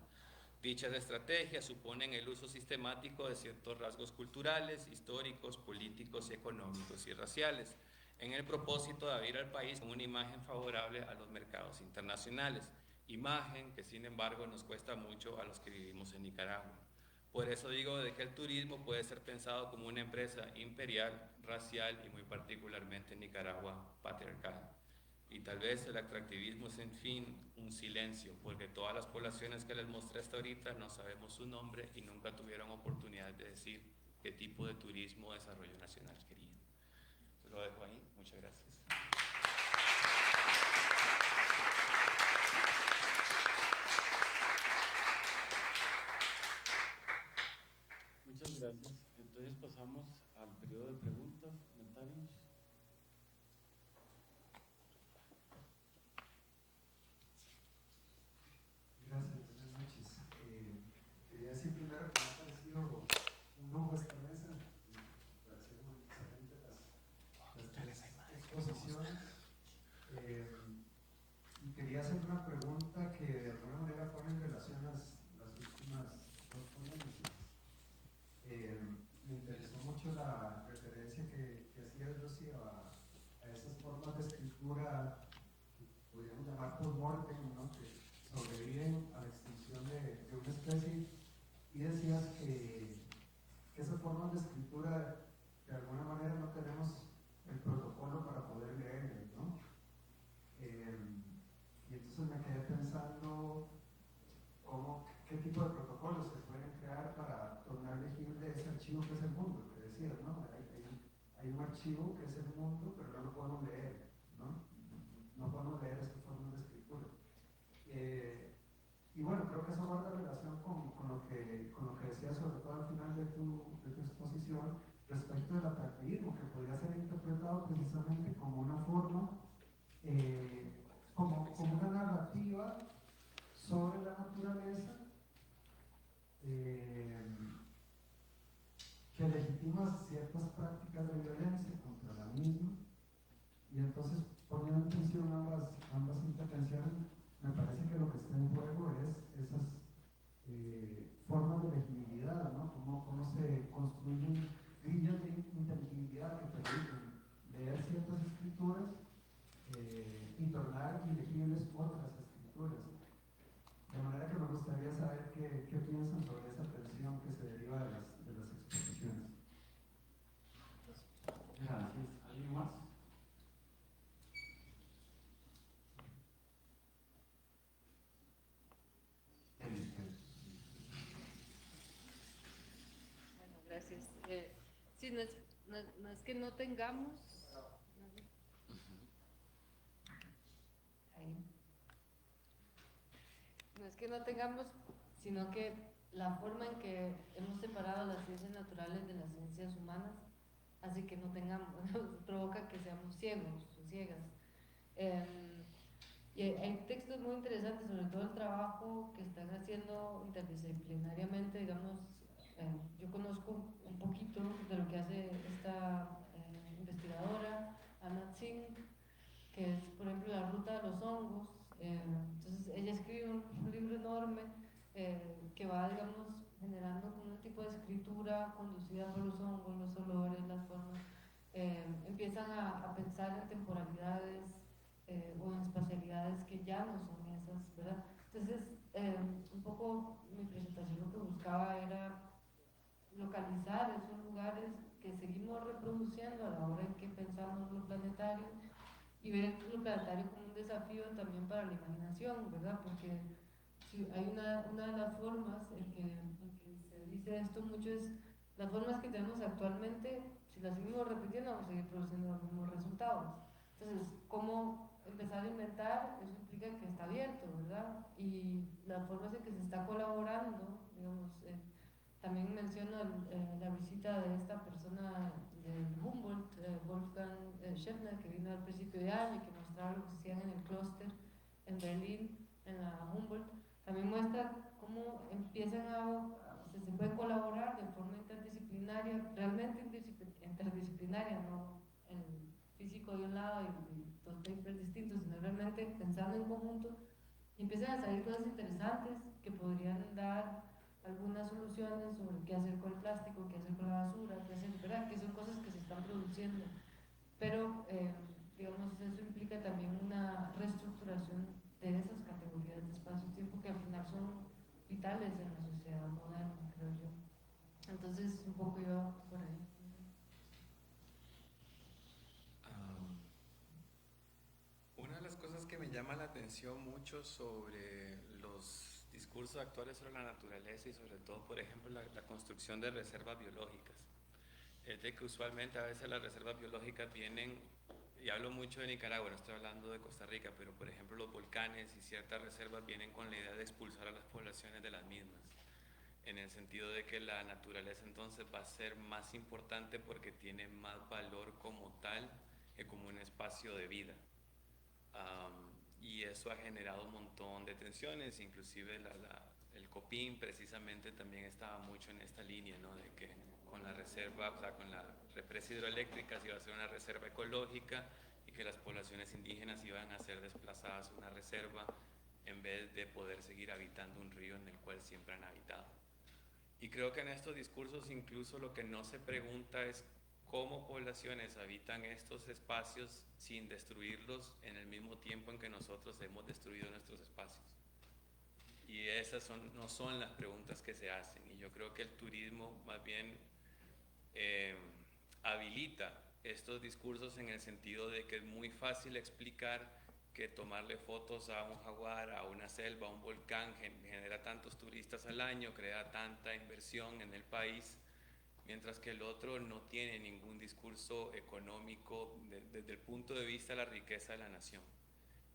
Dichas estrategias suponen el uso sistemático de ciertos rasgos culturales, históricos, políticos, económicos y raciales, en el propósito de abrir al país con una imagen favorable a los mercados internacionales, imagen que sin embargo nos cuesta mucho a los que vivimos en Nicaragua. Por eso digo de que el turismo puede ser pensado como una empresa imperial, racial y muy particularmente en Nicaragua patriarcal. Y tal vez el atractivismo es en fin un silencio, porque todas las poblaciones que les mostré hasta ahorita no sabemos su nombre y nunca tuvieron oportunidad de decir qué tipo de turismo o desarrollo nacional querían. Lo dejo ahí, muchas gracias. Muchas gracias. Entonces pasamos al periodo de preguntas, comentarios. Gracias, buenas noches. Quería decir primero que me ha parecido un lujo esta mesa. Me parecieron muy excelentes las exposiciones. Y quería hacer una pregunta que de alguna manera pone en relación las últimas dos ponencias. Me interesó mucho la referencia que hacías, Rocío, a esas formas de escritura que podríamos llamar post-mortem, ¿no? Que sobreviven a la extinción de una especie, y decías que esas formas de escritura de alguna manera no tenemos el protocolo para poder leerlas, ¿no? Y entonces me quedé pensando qué tipo de protocolos se pueden crear para tornar legible ese archivo que es el mundo, que decías, ¿no? Hay un archivo que es el mundo, pero no lo podemos leer, ¿no? No podemos leer esas formas de escritura. Y bueno, creo que eso guarda relación con lo que decías, sobre todo al final de tu exposición, respecto del atractivismo, que podría ser interpretado precisamente como una forma, como una narrativa sobre la naturaleza que legitima ciertas prácticas de violencia contra la misma, y entonces poniendo en tensión ambas intervenciones, me parece que lo que está en juego es esas formas de legibilidad, ¿no? Cómo se construyen grillas de inteligibilidad que permiten leer ciertas escrituras y tornar ilegibles otras escrituras. De manera que me gustaría saber qué piensan sobre esa tensión que se deriva de las exposiciones. Gracias. ¿Alguien más? Bueno, gracias. Sí, no es que no tengamos. No es que no tengamos, sino que la forma en que hemos separado las ciencias naturales de las ciencias humanas hace que no tengamos, provoca que seamos ciegos o ciegas. Y hay textos muy interesantes, sobre todo el trabajo que están haciendo interdisciplinariamente, digamos. Yo conozco un poquito de lo que hace esta investigadora, Anna Tsing, que es, por ejemplo, la ruta de los hongos. Entonces, ella escribe un libro enorme que va, digamos, generando un tipo de escritura conducida por los hongos, los olores, las formas. Empiezan a pensar en temporalidades o en espacialidades que ya no son esas, ¿verdad? Entonces, un poco mi presentación lo que buscaba era localizar esos lugares que seguimos reproduciendo a la hora en que pensamos lo planetario, y ver lo planetario como un desafío también para la imaginación, ¿verdad? Porque si hay una de las formas en que se dice esto mucho es las formas que tenemos actualmente, si las seguimos repitiendo vamos a seguir produciendo los mismos resultados. Entonces, ¿cómo empezar a inventar? Eso implica que está abierto, ¿verdad? Y las formas en que se está colaborando, digamos, también menciono la visita de esta persona del Humboldt, Wolfgang Schäffner, que vino al principio de año y que mostraba lo que se hacían en el clúster en Berlín, en la Humboldt. También muestra cómo empiezan se puede colaborar de forma interdisciplinaria interdisciplinaria, realmente interdisciplinaria, no el físico de un lado y dos papers distintos, sino realmente pensando en conjunto, y empiezan a salir cosas interesantes que podrían dar algunas soluciones sobre qué hacer con el plástico, qué hacer con la basura, qué hacer, ¿verdad? Que son cosas que se están produciendo. Pero, digamos, eso implica también una reestructuración de esas categorías de espacio-tiempo que al final son vitales en la sociedad moderna, creo yo. Entonces, un poco iba por ahí. Una de las cosas que me llama la atención mucho sobre los discursos actuales sobre la naturaleza y sobre todo, por ejemplo, la construcción de reservas biológicas, es de que usualmente a veces las reservas biológicas vienen, y hablo mucho de Nicaragua, no estoy hablando de Costa Rica, pero por ejemplo los volcanes y ciertas reservas vienen con la idea de expulsar a las poblaciones de las mismas, en el sentido de que la naturaleza entonces va a ser más importante porque tiene más valor como tal que como un espacio de vida. Y eso ha generado un montón de tensiones, inclusive el COPIN precisamente también estaba mucho en esta línea, ¿no? De que con la reserva, o sea, con la represa hidroeléctrica se iba a hacer una reserva ecológica y que las poblaciones indígenas iban a ser desplazadas a una reserva en vez de poder seguir habitando un río en el cual siempre han habitado. Y creo que en estos discursos incluso lo que no se pregunta es cómo poblaciones habitan estos espacios sin destruirlos en el mismo tiempo en que nosotros hemos destruido nuestros espacios. Y esas no son las preguntas que se hacen. Y yo creo que el turismo más bien habilita estos discursos en el sentido de que es muy fácil explicar que tomarle fotos a un jaguar, a una selva, a un volcán genera tantos turistas al año, crea tanta inversión en el país, mientras que el otro no tiene ningún discurso económico desde el punto de vista de la riqueza de la nación.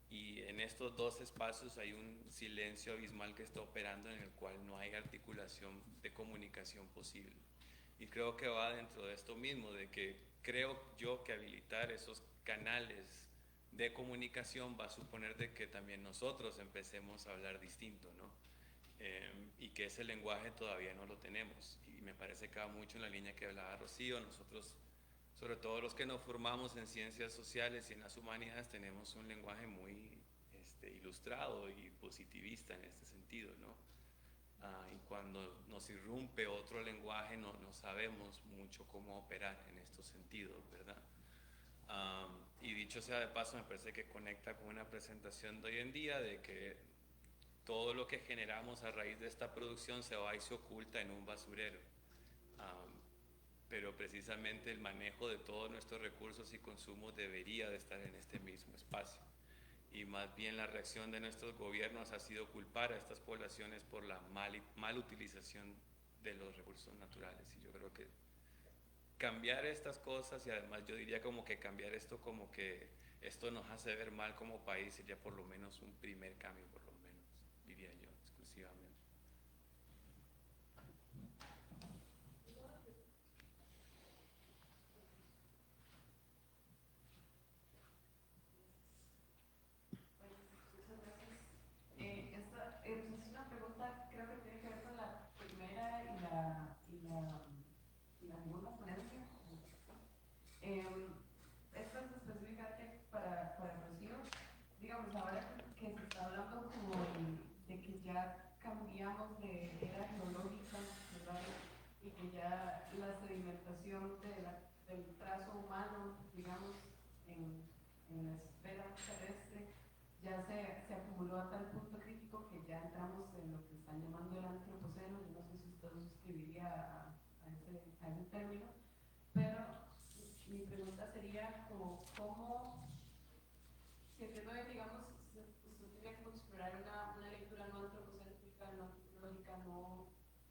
Y en estos dos espacios hay un silencio abismal que está operando en el cual no hay articulación de comunicación posible. Y creo que va dentro de esto mismo, de que creo yo que habilitar esos canales de comunicación va a suponer de que también nosotros empecemos a hablar distinto, ¿no? Y que ese lenguaje todavía no lo tenemos. Y me parece que va mucho en la línea que hablaba Rocío. Nosotros, sobre todo los que nos formamos en ciencias sociales y en las humanidades, tenemos un lenguaje muy ilustrado y positivista en este sentido, ¿no? Y cuando nos irrumpe otro lenguaje no sabemos mucho cómo operar en estos sentidos, ¿verdad? Y dicho sea de paso, me parece que conecta con una presentación de hoy en día de que todo lo que generamos a raíz de esta producción se va y se oculta en un basurero. Pero precisamente el manejo de todos nuestros recursos y consumos debería de estar en este mismo espacio. Y más bien la reacción de nuestros gobiernos ha sido culpar a estas poblaciones por la mal utilización de los recursos naturales. Y yo creo que cambiar estas cosas, y además yo diría como que cambiar esto, como que esto nos hace ver mal como país, sería por lo menos un primer cambio, por lo menos, diría yo, exclusivamente. Esta es una pregunta, creo que tiene que ver con la primera y la segunda ponencia. Esta es específicamente para Rocío. Digamos, ahora que se está hablando como de que ya cambiamos de era geológica, ¿verdad? Y que ya la sedimentación del trazo humano, digamos, en la esfera terrestre, ya se acumuló a tal punto crítico que ya entramos en lo que están llamando el antropoceno. Yo no sé si usted suscribiría a ese término, pero mi pregunta sería como, ¿cómo, si entiendo bien, digamos, usted tendría que explorar una lectura no antropocéntrica, no lógica, no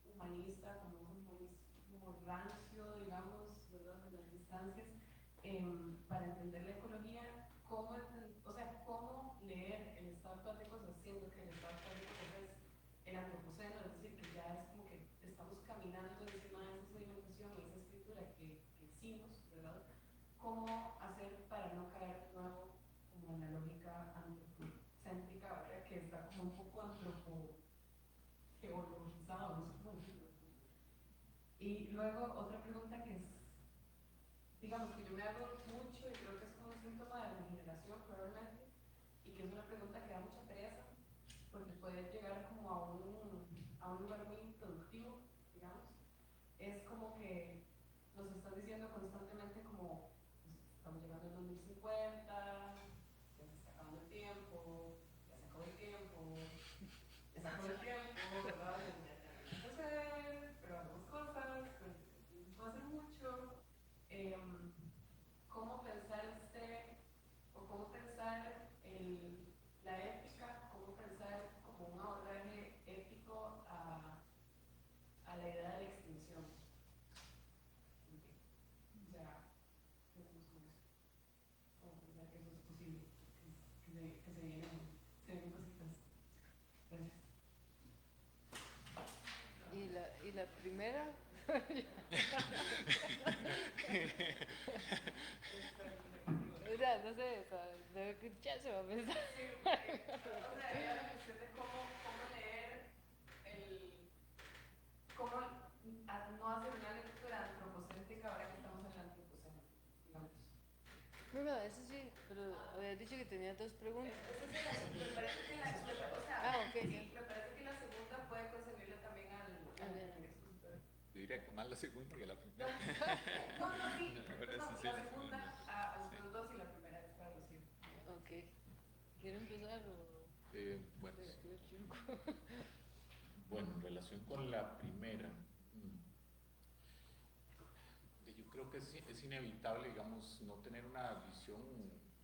humanista, como un humanismo rancio, digamos, ¿verdad?, de las distancias, para entender la ecología? ¿Cómo leer el estado actual de cosas, siendo que el estado actual de cosas es el antropoceno? Es decir, que ya es como que estamos caminando encima de esa sedimentación y esa escritura que hicimos, ¿verdad? ¿Cómo hacer para no caer de nuevo como en la lógica antropocéntrica, ¿verdad?, que está como un poco antropogeologizado, no sé cómo decirlo? Y luego otra pregunta emoción probablemente, y que es una pregunta que da mucha pereza, porque puede llegar como a un lugar muy improductivo, digamos. Es como que nos están diciendo constantemente como, pues, estamos llegando al 2050, ya se está acabando el tiempo, ya se acabó el tiempo, ya se acabó el tiempo, ¿verdad? Ya no sé hacer, pero hagamos cosas, pues, no hace mucho. ¿Cómo pensar o cómo pensar la ética, cómo pensar como un abordaje ético a la idea de la extinción? O sea, ¿qué hacemos con eso? ¿Cómo pensar que eso es posible? Que se vienen cositas. Gracias. Y la primera? O sea, no sé, o sea, debe escucharse, va a pensar. Sí, o sea, era la cuestión de cómo leer cómo no hacer una lectura antropocéntrica ahora que estamos en el antropoceno, digamos. No, eso sí, pero habías dicho que tenía dos preguntas. Me parece que o sea, Ok, sí, ya. me parece que la segunda puede concernirle también al expositor. Yo diría que más la segunda que la primera. No, sí, Pero no, eso sí, la la segunda segunda. a ustedes dos y la primera es para Rocío. Ok. ¿Quieren empezar o...? Bueno, Yo chico. bueno, en relación con la primera, yo creo que es inevitable, digamos, no tener una visión,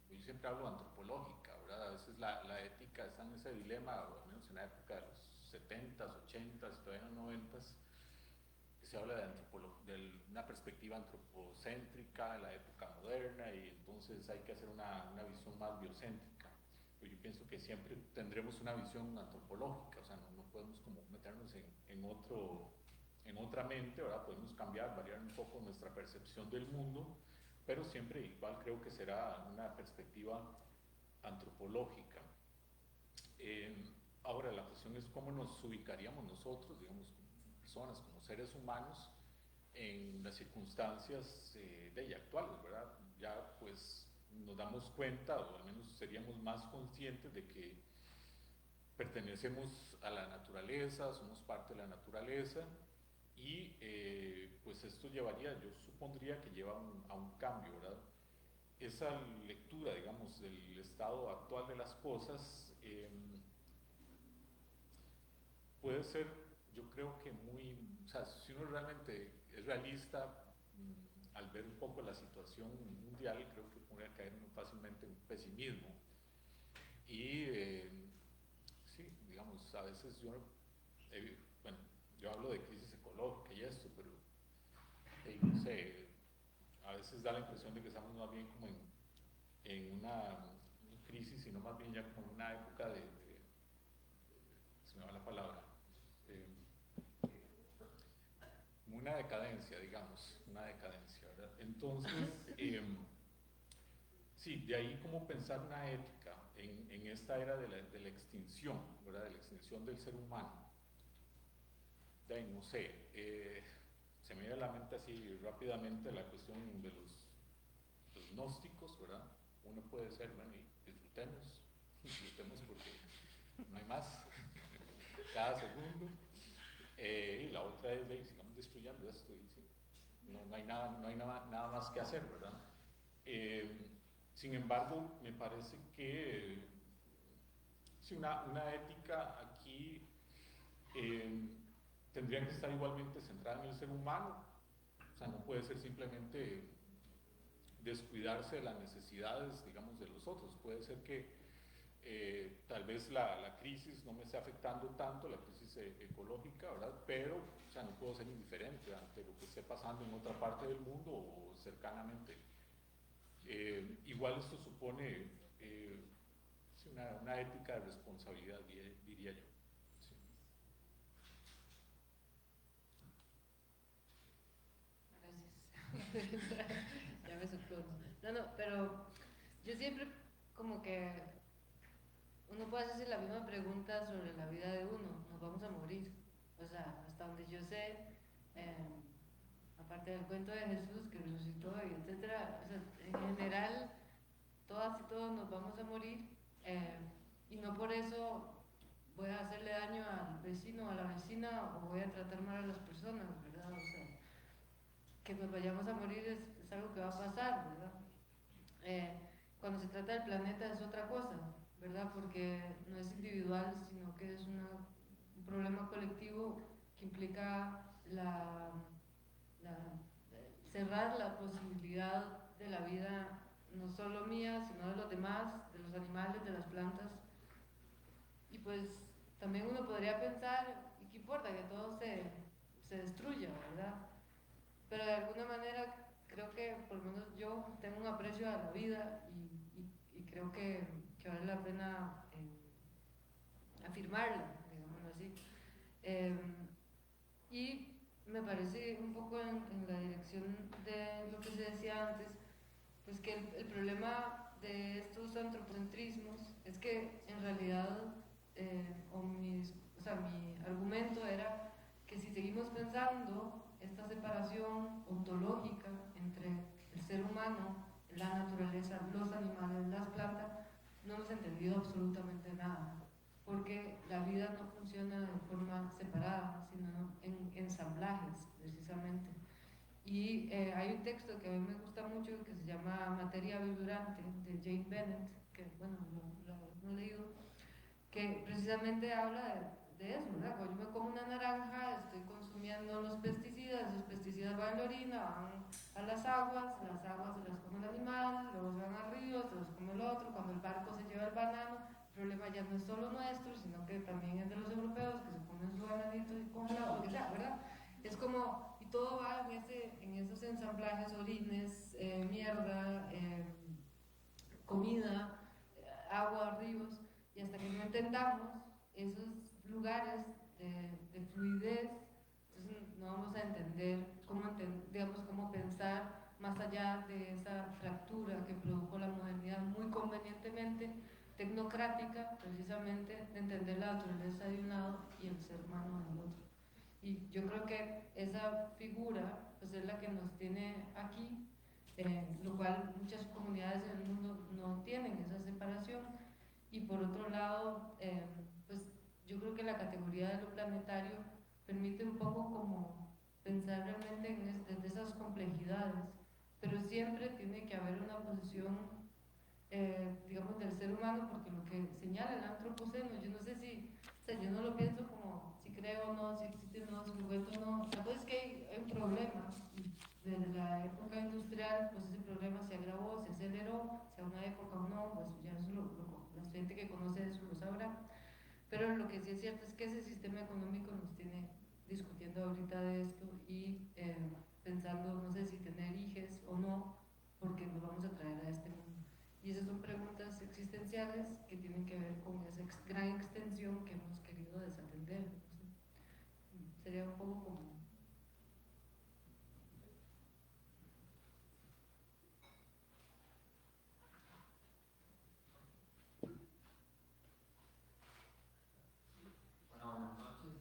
yo siempre hablo antropológica, ¿verdad? A veces la ética está en ese dilema, o al menos en la época de los 70s, 80s, todavía en los 90s, que se habla de una perspectiva antropocéntrica en la época moderna, y entonces hay que hacer una visión más biocéntrica. Pero yo pienso que siempre tendremos una visión antropológica, o sea, no podemos como meternos en otra mente, ¿verdad? Podemos cambiar, variar un poco nuestra percepción del mundo, pero siempre igual creo que será una perspectiva antropológica. Ahora, la cuestión es cómo nos ubicaríamos nosotros, digamos, como personas, como seres humanos, en las circunstancias de ella actuales, ¿verdad? Ya pues nos damos cuenta, o al menos seríamos más conscientes de que pertenecemos a la naturaleza, somos parte de la naturaleza, y pues esto llevaría, yo supondría que lleva a un cambio, ¿verdad? Esa lectura, digamos, del estado actual de las cosas puede ser, yo creo que muy, o sea, si uno realmente es realista, al ver un poco la situación mundial, creo que podría caer muy fácilmente en pesimismo. Y sí, digamos, a veces bueno, yo hablo de crisis ecológica y esto, pero no sé, a veces da la impresión de que estamos más bien como en una crisis, sino más bien ya como en una época se me va la palabra, como una decadencia, digamos, una decadencia, ¿verdad? Entonces, sí, de ahí como pensar una ética en esta era de la extinción, ¿verdad? De la extinción del ser humano. De ahí, no sé, se me viene a la mente así rápidamente la cuestión de los gnósticos, ¿verdad? Uno puede ser, bueno, y disfrutemos porque no hay más, cada segundo. Y la otra es, sigamos destruyendo esto, y sí, no hay nada más que hacer, ¿verdad? Sin embargo, me parece que sí, una ética aquí tendría que estar igualmente centrada en el ser humano, o sea, no puede ser simplemente descuidarse de las necesidades, digamos, de los otros. Puede ser que tal vez la crisis no me esté afectando tanto, la crisis ecológica, ¿verdad? Pero, o sea, no puedo ser indiferente ante lo que esté pasando en otra parte del mundo o cercanamente. Igual esto supone una ética de responsabilidad, diría yo. Sí. Gracias. Ya me sopló. No, pero yo siempre como que uno puede hacerse la misma pregunta sobre la vida de uno. Nos vamos a morir. O sea, hasta donde yo sé, aparte del cuento de Jesús que resucitó y etcétera, o sea, en general toda todas y todos nos vamos a morir, y no por eso voy a hacerle daño al vecino o a la vecina o voy a tratar mal a las personas, ¿verdad? O sea, que nos vayamos a morir es algo que va a pasar, ¿verdad? Cuando se trata del planeta es otra cosa, ¿verdad? Porque no es individual, sino que es un problema colectivo que implica cerrar la posibilidad de la vida, no solo mía, sino de los demás, de los animales, de las plantas. Y pues también uno podría pensar, ¿y qué importa que todo se destruya, verdad? Pero de alguna manera creo que por lo menos yo tengo un aprecio a la vida y creo que vale la pena afirmarla, digámoslo así. Y me parece un poco en la dirección de lo que se decía antes, pues que el problema de estos antropocentrismos es que en realidad, mi argumento era que si seguimos pensando esta separación ontológica entre el ser humano, la naturaleza, los animales, las plantas, no hemos entendido absolutamente nada, porque la vida no funciona de forma separada, sino en ensamblajes, precisamente. Y hay un texto que a mí me gusta mucho que se llama Materia Vibrante, de Jane Bennett, que bueno, lo he leído, que precisamente habla de eso, ¿verdad? Cuando yo me como una naranja, estoy consumiendo los pesticidas, esos pesticidas van a la orina, van a las aguas se las come el animal, luego se van al río, se los come el otro, cuando el barco se lleva el banano, el problema ya no es solo nuestro, sino que también es de los europeos que se comen su bananito y congelado, lo que sea, ¿verdad? Es como, y todo va en esos ensamblajes, orines, mierda, comida, agua, ríos, y hasta que no entendamos esos lugares de fluidez, entonces no vamos a entender digamos, cómo pensar más allá de esa fractura que produjo la modernidad muy convenientemente tecnocrática, precisamente, de entender la naturaleza de un lado y el ser humano del otro. Y yo creo que esa figura pues es la que nos tiene aquí, lo cual muchas comunidades en el mundo no tienen esa separación. Y por otro lado, pues yo creo que la categoría de lo planetario permite un poco como pensar realmente desde esas complejidades, pero siempre tiene que haber una posición, digamos, del ser humano, porque lo que señala el antropoceno, yo no sé si, o sea, yo no lo pienso como si creo o no, si existe o no, si lo cuento o no. La cosa es que hay un problema. Desde la época industrial, pues ese problema se agravó, se aceleró, sea una época o no, pues ya eso la gente que conoce eso lo sabrá. Pero lo que sí es cierto es que ese sistema económico nos tiene discutiendo ahorita de esto y pensando, no sé si tener hijos o no, porque nos vamos a traer a este mundo. Y esas son preguntas existenciales que tienen que ver con esa gran extensión que hemos querido desatender. ¿No? Sería un poco como... Bueno, buenas noches.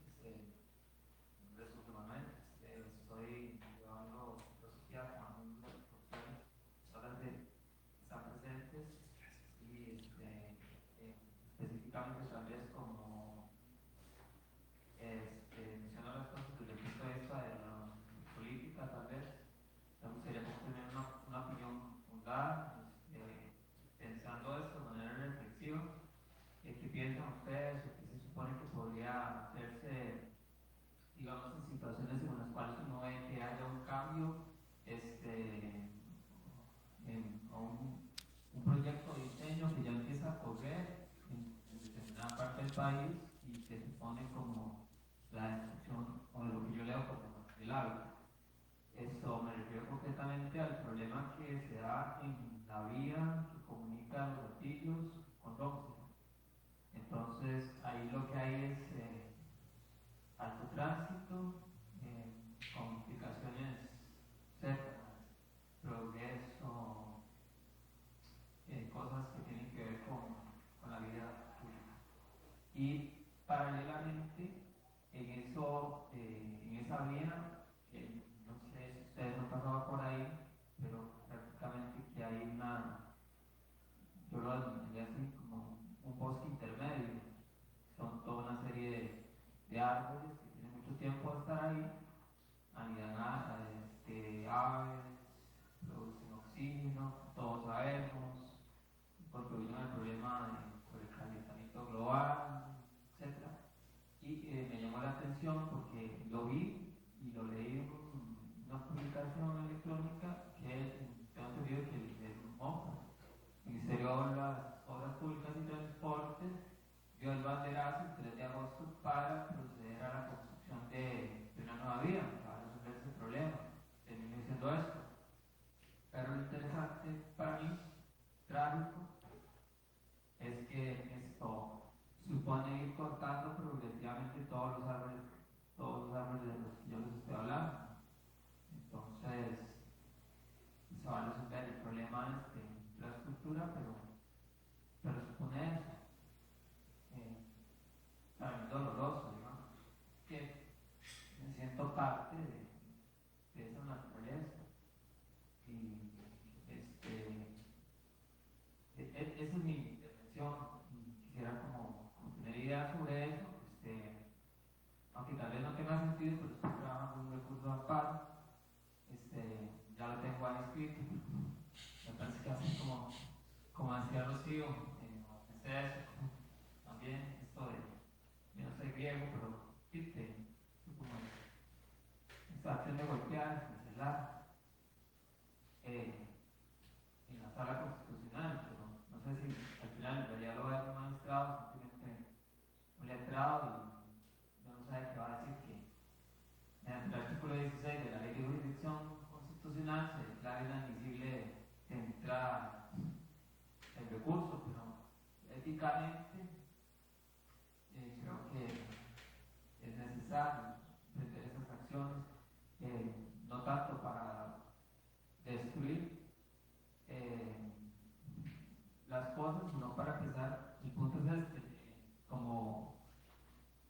Jesús Manuel. Estoy llevando filosofía con algunas profesiones, horas están presentes y específicamente tal vez como menciono las cosas desde el punto de vista de la política, tal vez me gustaría tener una opinión fundada, pensando esto de manera reflexiva. ¿Qué piensan ustedes o qué se supone que podría hacerse, digamos, en situaciones en las cuales uno ve que haya un cambio o un proyecto de diseño que ya empieza a correr en determinada parte del país y que supone como la destrucción o lo que yo leo como el hábitat? Esto me refiero concretamente al problema que se da en la vía que comunica los Gatillos con Rómulo. Entonces, ahí lo que hay es alto tránsito, con implicaciones cercanas, progreso, cosas que tienen que ver con la vida pública. Y paralelamente, en esa vía, no sé si ustedes han pasado por ahí, pero prácticamente que hay yo lo definiría así como un bosque intermedio. Son toda una serie de árboles que tienen mucho tiempo de estar ahí, anidan aves, producen oxígeno, todos sabemos, contribuyen al problema por el calentamiento global, etc. Y me llamó la atención porque lo vi y lo leí en una publicación electrónica que tengo entendido que el Ministerio de las Obras Públicas y Transportes dio el banderazo el 3 de agosto para proceder a la construcción de una nueva vía para resolver ese problema. Terminó diciendo esto. Pero lo interesante para mí, trágico, es que esto supone ir cortando progresivamente todos los árboles de los que yo les estoy hablando. Entonces, se va a resolver el problema de la estructura, pero supone eso. Para mí doloroso, digamos, que me siento parte de esa naturaleza. Y esa es mi intervención. Quisiera como tener ideas sobre eso, aunque tal vez no tenga sentido, pero estoy trabajando en un recurso de amparo, ya lo tengo ahí escrito. Me parece que así como decía Rocío, también esto de, yo no soy griego, pero como esta acción de golpear, de celar, en la sala constitucional, pero no sé si al final en realidad lo vea un magistrado, simplemente un letrado, y no sabe qué va a decir que mediante el artículo 16 de la Ley de Jurisdicción Constitucional se declara inadmisible de entrada el recurso, pero éticamente creo que es necesario emprender esas acciones, no tanto para destruir las cosas, sino para pensar, el punto es como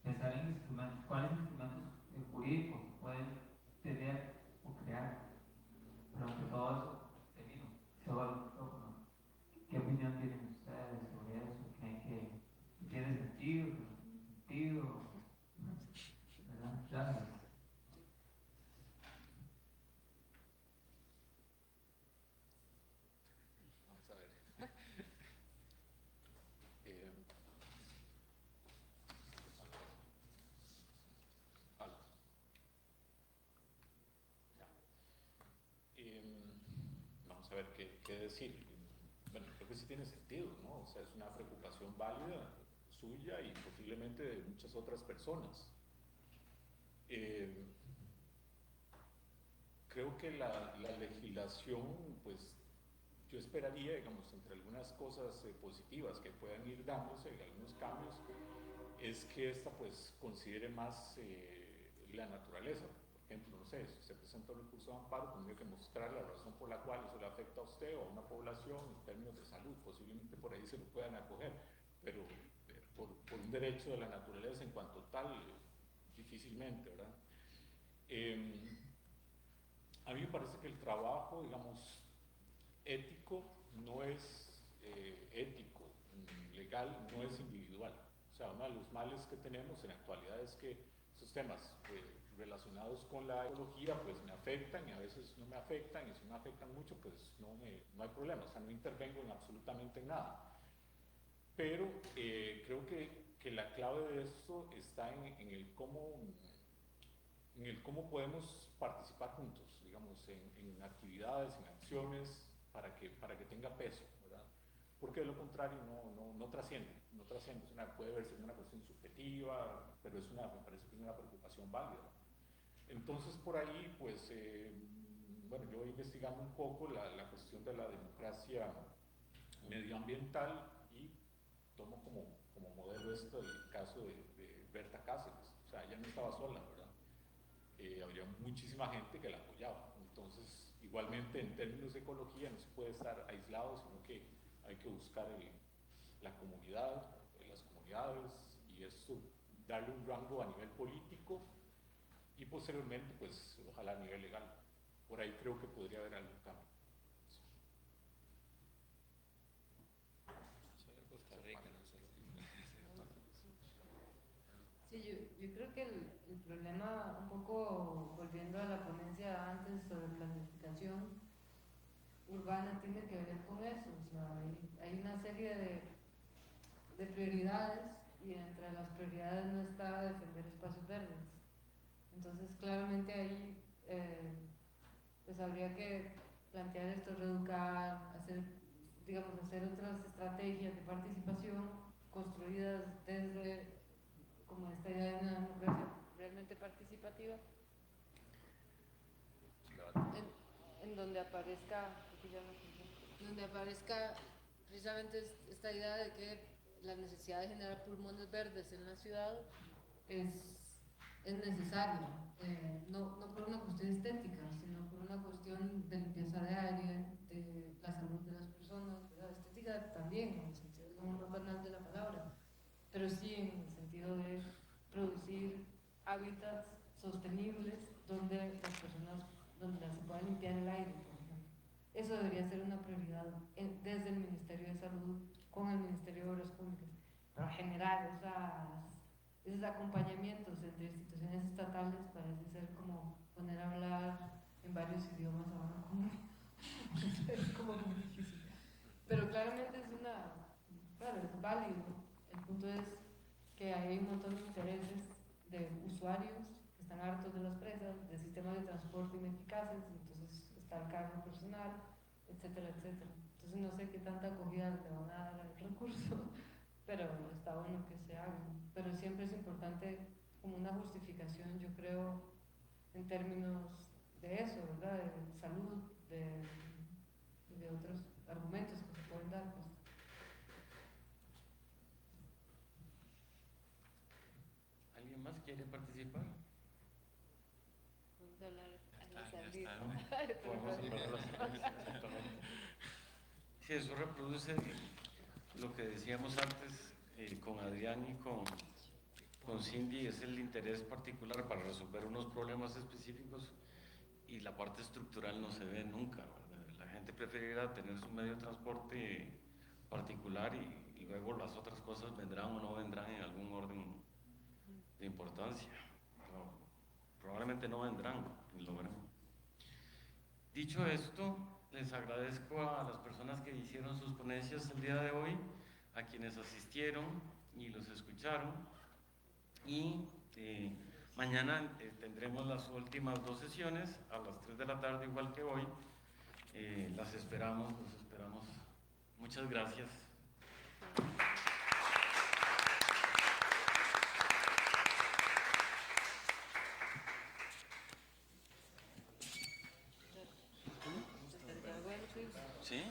pensar en instrumentos, cuáles instrumentos jurídicos pueden tener o crear, pero ante todo eso, ¿qué opinión tienen ustedes sobre eso? ¿Creen que tiene sentido? ¿Que no tiene sentido? ¿Verdad? Gracias. Vamos a ver. Vamos a ver qué decir. Bueno, creo que sí tiene sentido, ¿no? O sea, es una preocupación válida suya y posiblemente de muchas otras personas. Creo que la legislación, pues, yo esperaría, digamos, entre algunas cosas positivas que puedan ir dándose, algunos cambios, es que esta, pues, considere más la naturaleza. Por ejemplo, no sé, si usted presenta un recurso de amparo, tendría que mostrar la razón por la cual eso le afecta a usted o a una población en términos de salud. Posiblemente por ahí se lo puedan acoger, pero por un derecho de la naturaleza en cuanto tal, difícilmente, ¿verdad? A mí me parece que el trabajo, digamos, ético no es ético, legal no es individual. O sea, uno de los males que tenemos en la actualidad es que esos temas relacionados con la ecología pues me afectan y a veces no me afectan, y si me afectan mucho pues no hay problema, o sea, no intervengo en absolutamente nada. Pero creo que la clave de esto está en el cómo podemos participar juntos, digamos, en actividades, en acciones, para que tenga peso, ¿verdad? Porque de lo contrario no trasciende, puede verse una cuestión subjetiva, pero me parece que es una preocupación válida. Entonces, por ahí, pues, bueno, yo voy investigando un poco la cuestión de la democracia medioambiental y tomo como modelo esto el caso de Berta Cáceres. O sea, ella no estaba sola, ¿verdad? Habría muchísima gente que la apoyaba. Entonces, igualmente en términos de ecología no se puede estar aislado, sino que hay que buscar la comunidad, las comunidades, y esto darle un rango a nivel político y posteriormente, pues, ojalá a nivel legal. Por ahí creo que podría haber algún cambio. Sí, yo creo que el problema, un poco volviendo a la ponencia antes sobre planificación urbana, tiene que ver con eso. O sea, hay una serie de prioridades y entre las prioridades no está defender espacios verdes. Entonces, claramente ahí pues habría que plantear esto, reeducar, hacer otras estrategias de participación construidas desde como esta idea de una democracia realmente participativa, en donde aparezca, precisamente esta idea de que la necesidad de generar pulmones verdes en la ciudad es necesaria, no por una cuestión estética, sino por una cuestión de limpieza de aire, de la salud de las personas, ¿verdad? Estética también, en el sentido no banal de la palabra, pero sí en el sentido de producir hábitats sostenibles donde las personas, donde se pueda limpiar el aire, por ejemplo. Eso debería ser una prioridad desde el Ministerio de Salud con el Ministerio de Obras Públicas, para generar esos acompañamientos entre instituciones estatales parece ser como poner a hablar en varios idiomas ahora, es como muy difícil. Pero claramente es válido. El punto es que hay un montón de intereses de usuarios que están hartos de las presas, de sistemas de transporte ineficaces, entonces está el cargo personal, etcétera, etcétera. Entonces no sé qué tanta acogida le van a dar al recurso, pero está bueno que se haga. Pero siempre es importante como una justificación, yo creo, en términos de eso, ¿verdad? De salud, de otros argumentos que se pueden dar, pues. ¿Alguien más quiere participar? Vamos a hablar Sí, eso reproduce lo que decíamos antes con Adrián y con Cindy, es el interés particular para resolver unos problemas específicos y la parte estructural no se ve nunca, ¿verdad? La gente preferirá tener su medio de transporte particular y luego las otras cosas vendrán o no vendrán en algún orden de importancia. Probablemente no vendrán, lo veremos. Dicho esto, les agradezco a las personas que hicieron sus ponencias el día de hoy, a quienes asistieron y los escucharon, y mañana tendremos las últimas 2 sesiones a las 3 de la tarde, igual que hoy. Los esperamos. Muchas gracias. ¿Sí?